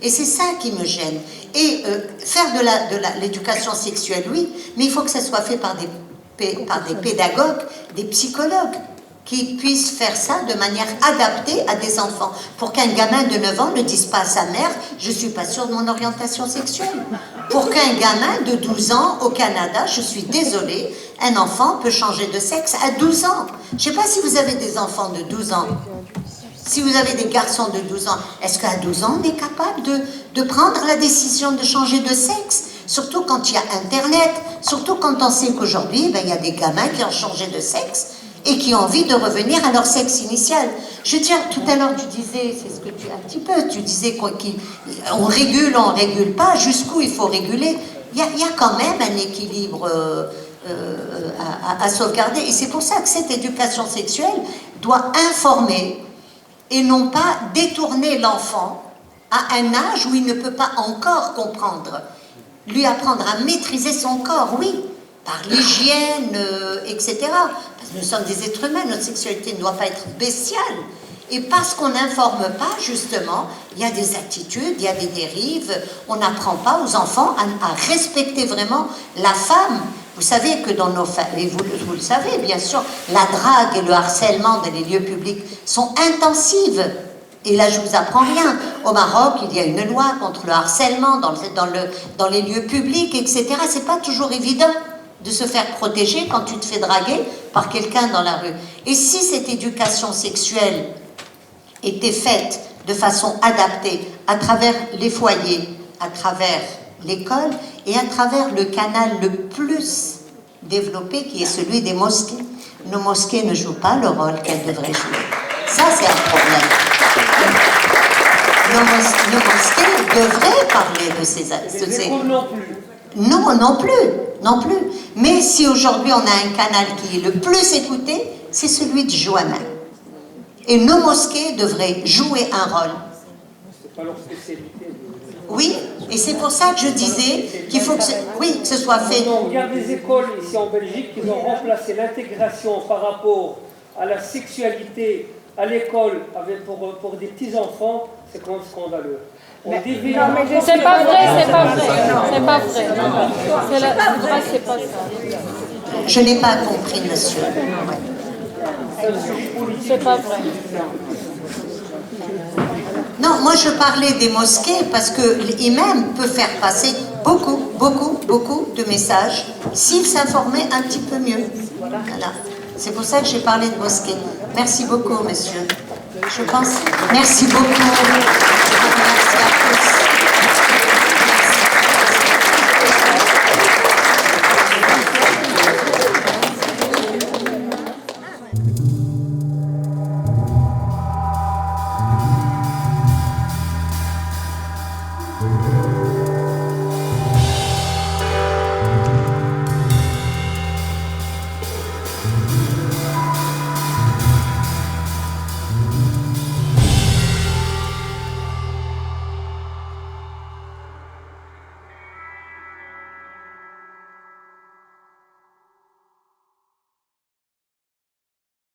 Et c'est ça qui me gêne. Et faire de l'éducation sexuelle, oui, mais il faut que ça soit fait par des pédagogues, des psychologues, qui puissent faire ça de manière adaptée à des enfants, pour qu'un gamin de 9 ans ne dise pas à sa mère « je ne suis pas sûre de mon orientation sexuelle ». Pour qu'un gamin de 12 ans au Canada, je suis désolée, un enfant peut changer de sexe à 12 ans. Je ne sais pas si vous avez des enfants de 12 ans. Si vous avez des garçons de 12 ans, est-ce qu'à 12 ans, on est capable de prendre la décision de changer de sexe ? Surtout quand il y a Internet, surtout quand on sait qu'aujourd'hui, il y a des gamins qui ont changé de sexe et qui ont envie de revenir à leur sexe initial. Je veux dire, tout à l'heure, tu disais, c'est ce que tu disais qu'on régule, on ne régule pas, jusqu'où il faut réguler. Il y a quand même un équilibre à sauvegarder. Et c'est pour ça que cette éducation sexuelle doit informer et non pas détourner l'enfant à un âge où il ne peut pas encore comprendre. Lui apprendre à maîtriser son corps, oui, par l'hygiène, etc. Parce que nous sommes des êtres humains, notre sexualité ne doit pas être bestiale. Et parce qu'on n'informe pas, justement, il y a des attitudes, il y a des dérives, on n'apprend pas aux enfants à respecter vraiment la femme. Vous savez que dans nos familles, vous le savez bien sûr, la drague et le harcèlement dans les lieux publics sont intensives. Et là, je ne vous apprends rien. Au Maroc, il y a une loi contre le harcèlement dans les lieux publics, etc. Ce n'est pas toujours évident de se faire protéger quand tu te fais draguer par quelqu'un dans la rue. Et si cette éducation sexuelle était faite de façon adaptée à travers les foyers, à travers l'école et à travers le canal le plus développé qui est celui des mosquées. Nos mosquées ne jouent pas le rôle qu'elles devraient jouer. Ça, c'est un problème. Nos mosquées devraient parler de ces... Non, non plus. Mais si aujourd'hui on a un canal qui est le plus écouté, c'est celui de Joanna. Et nos mosquées devraient jouer un rôle. C'est pas leur spécialité. Oui, et c'est pour ça que je disais qu'il faut que ce soit fait. Il y a des écoles ici en Belgique qui ont remplacé l'intégration par rapport à la sexualité à l'école pour des petits-enfants, c'est quand même scandaleux. Non, mais c'est pas vrai. C'est pas ça. Je n'ai pas compris, monsieur. C'est pas vrai. Non, moi je parlais des mosquées parce que l'imam peut faire passer beaucoup de messages s'il s'informait un petit peu mieux. Voilà. C'est pour ça que j'ai parlé de mosquées. Merci beaucoup, monsieur. Je pense. Merci beaucoup. Je vous remercie à tous.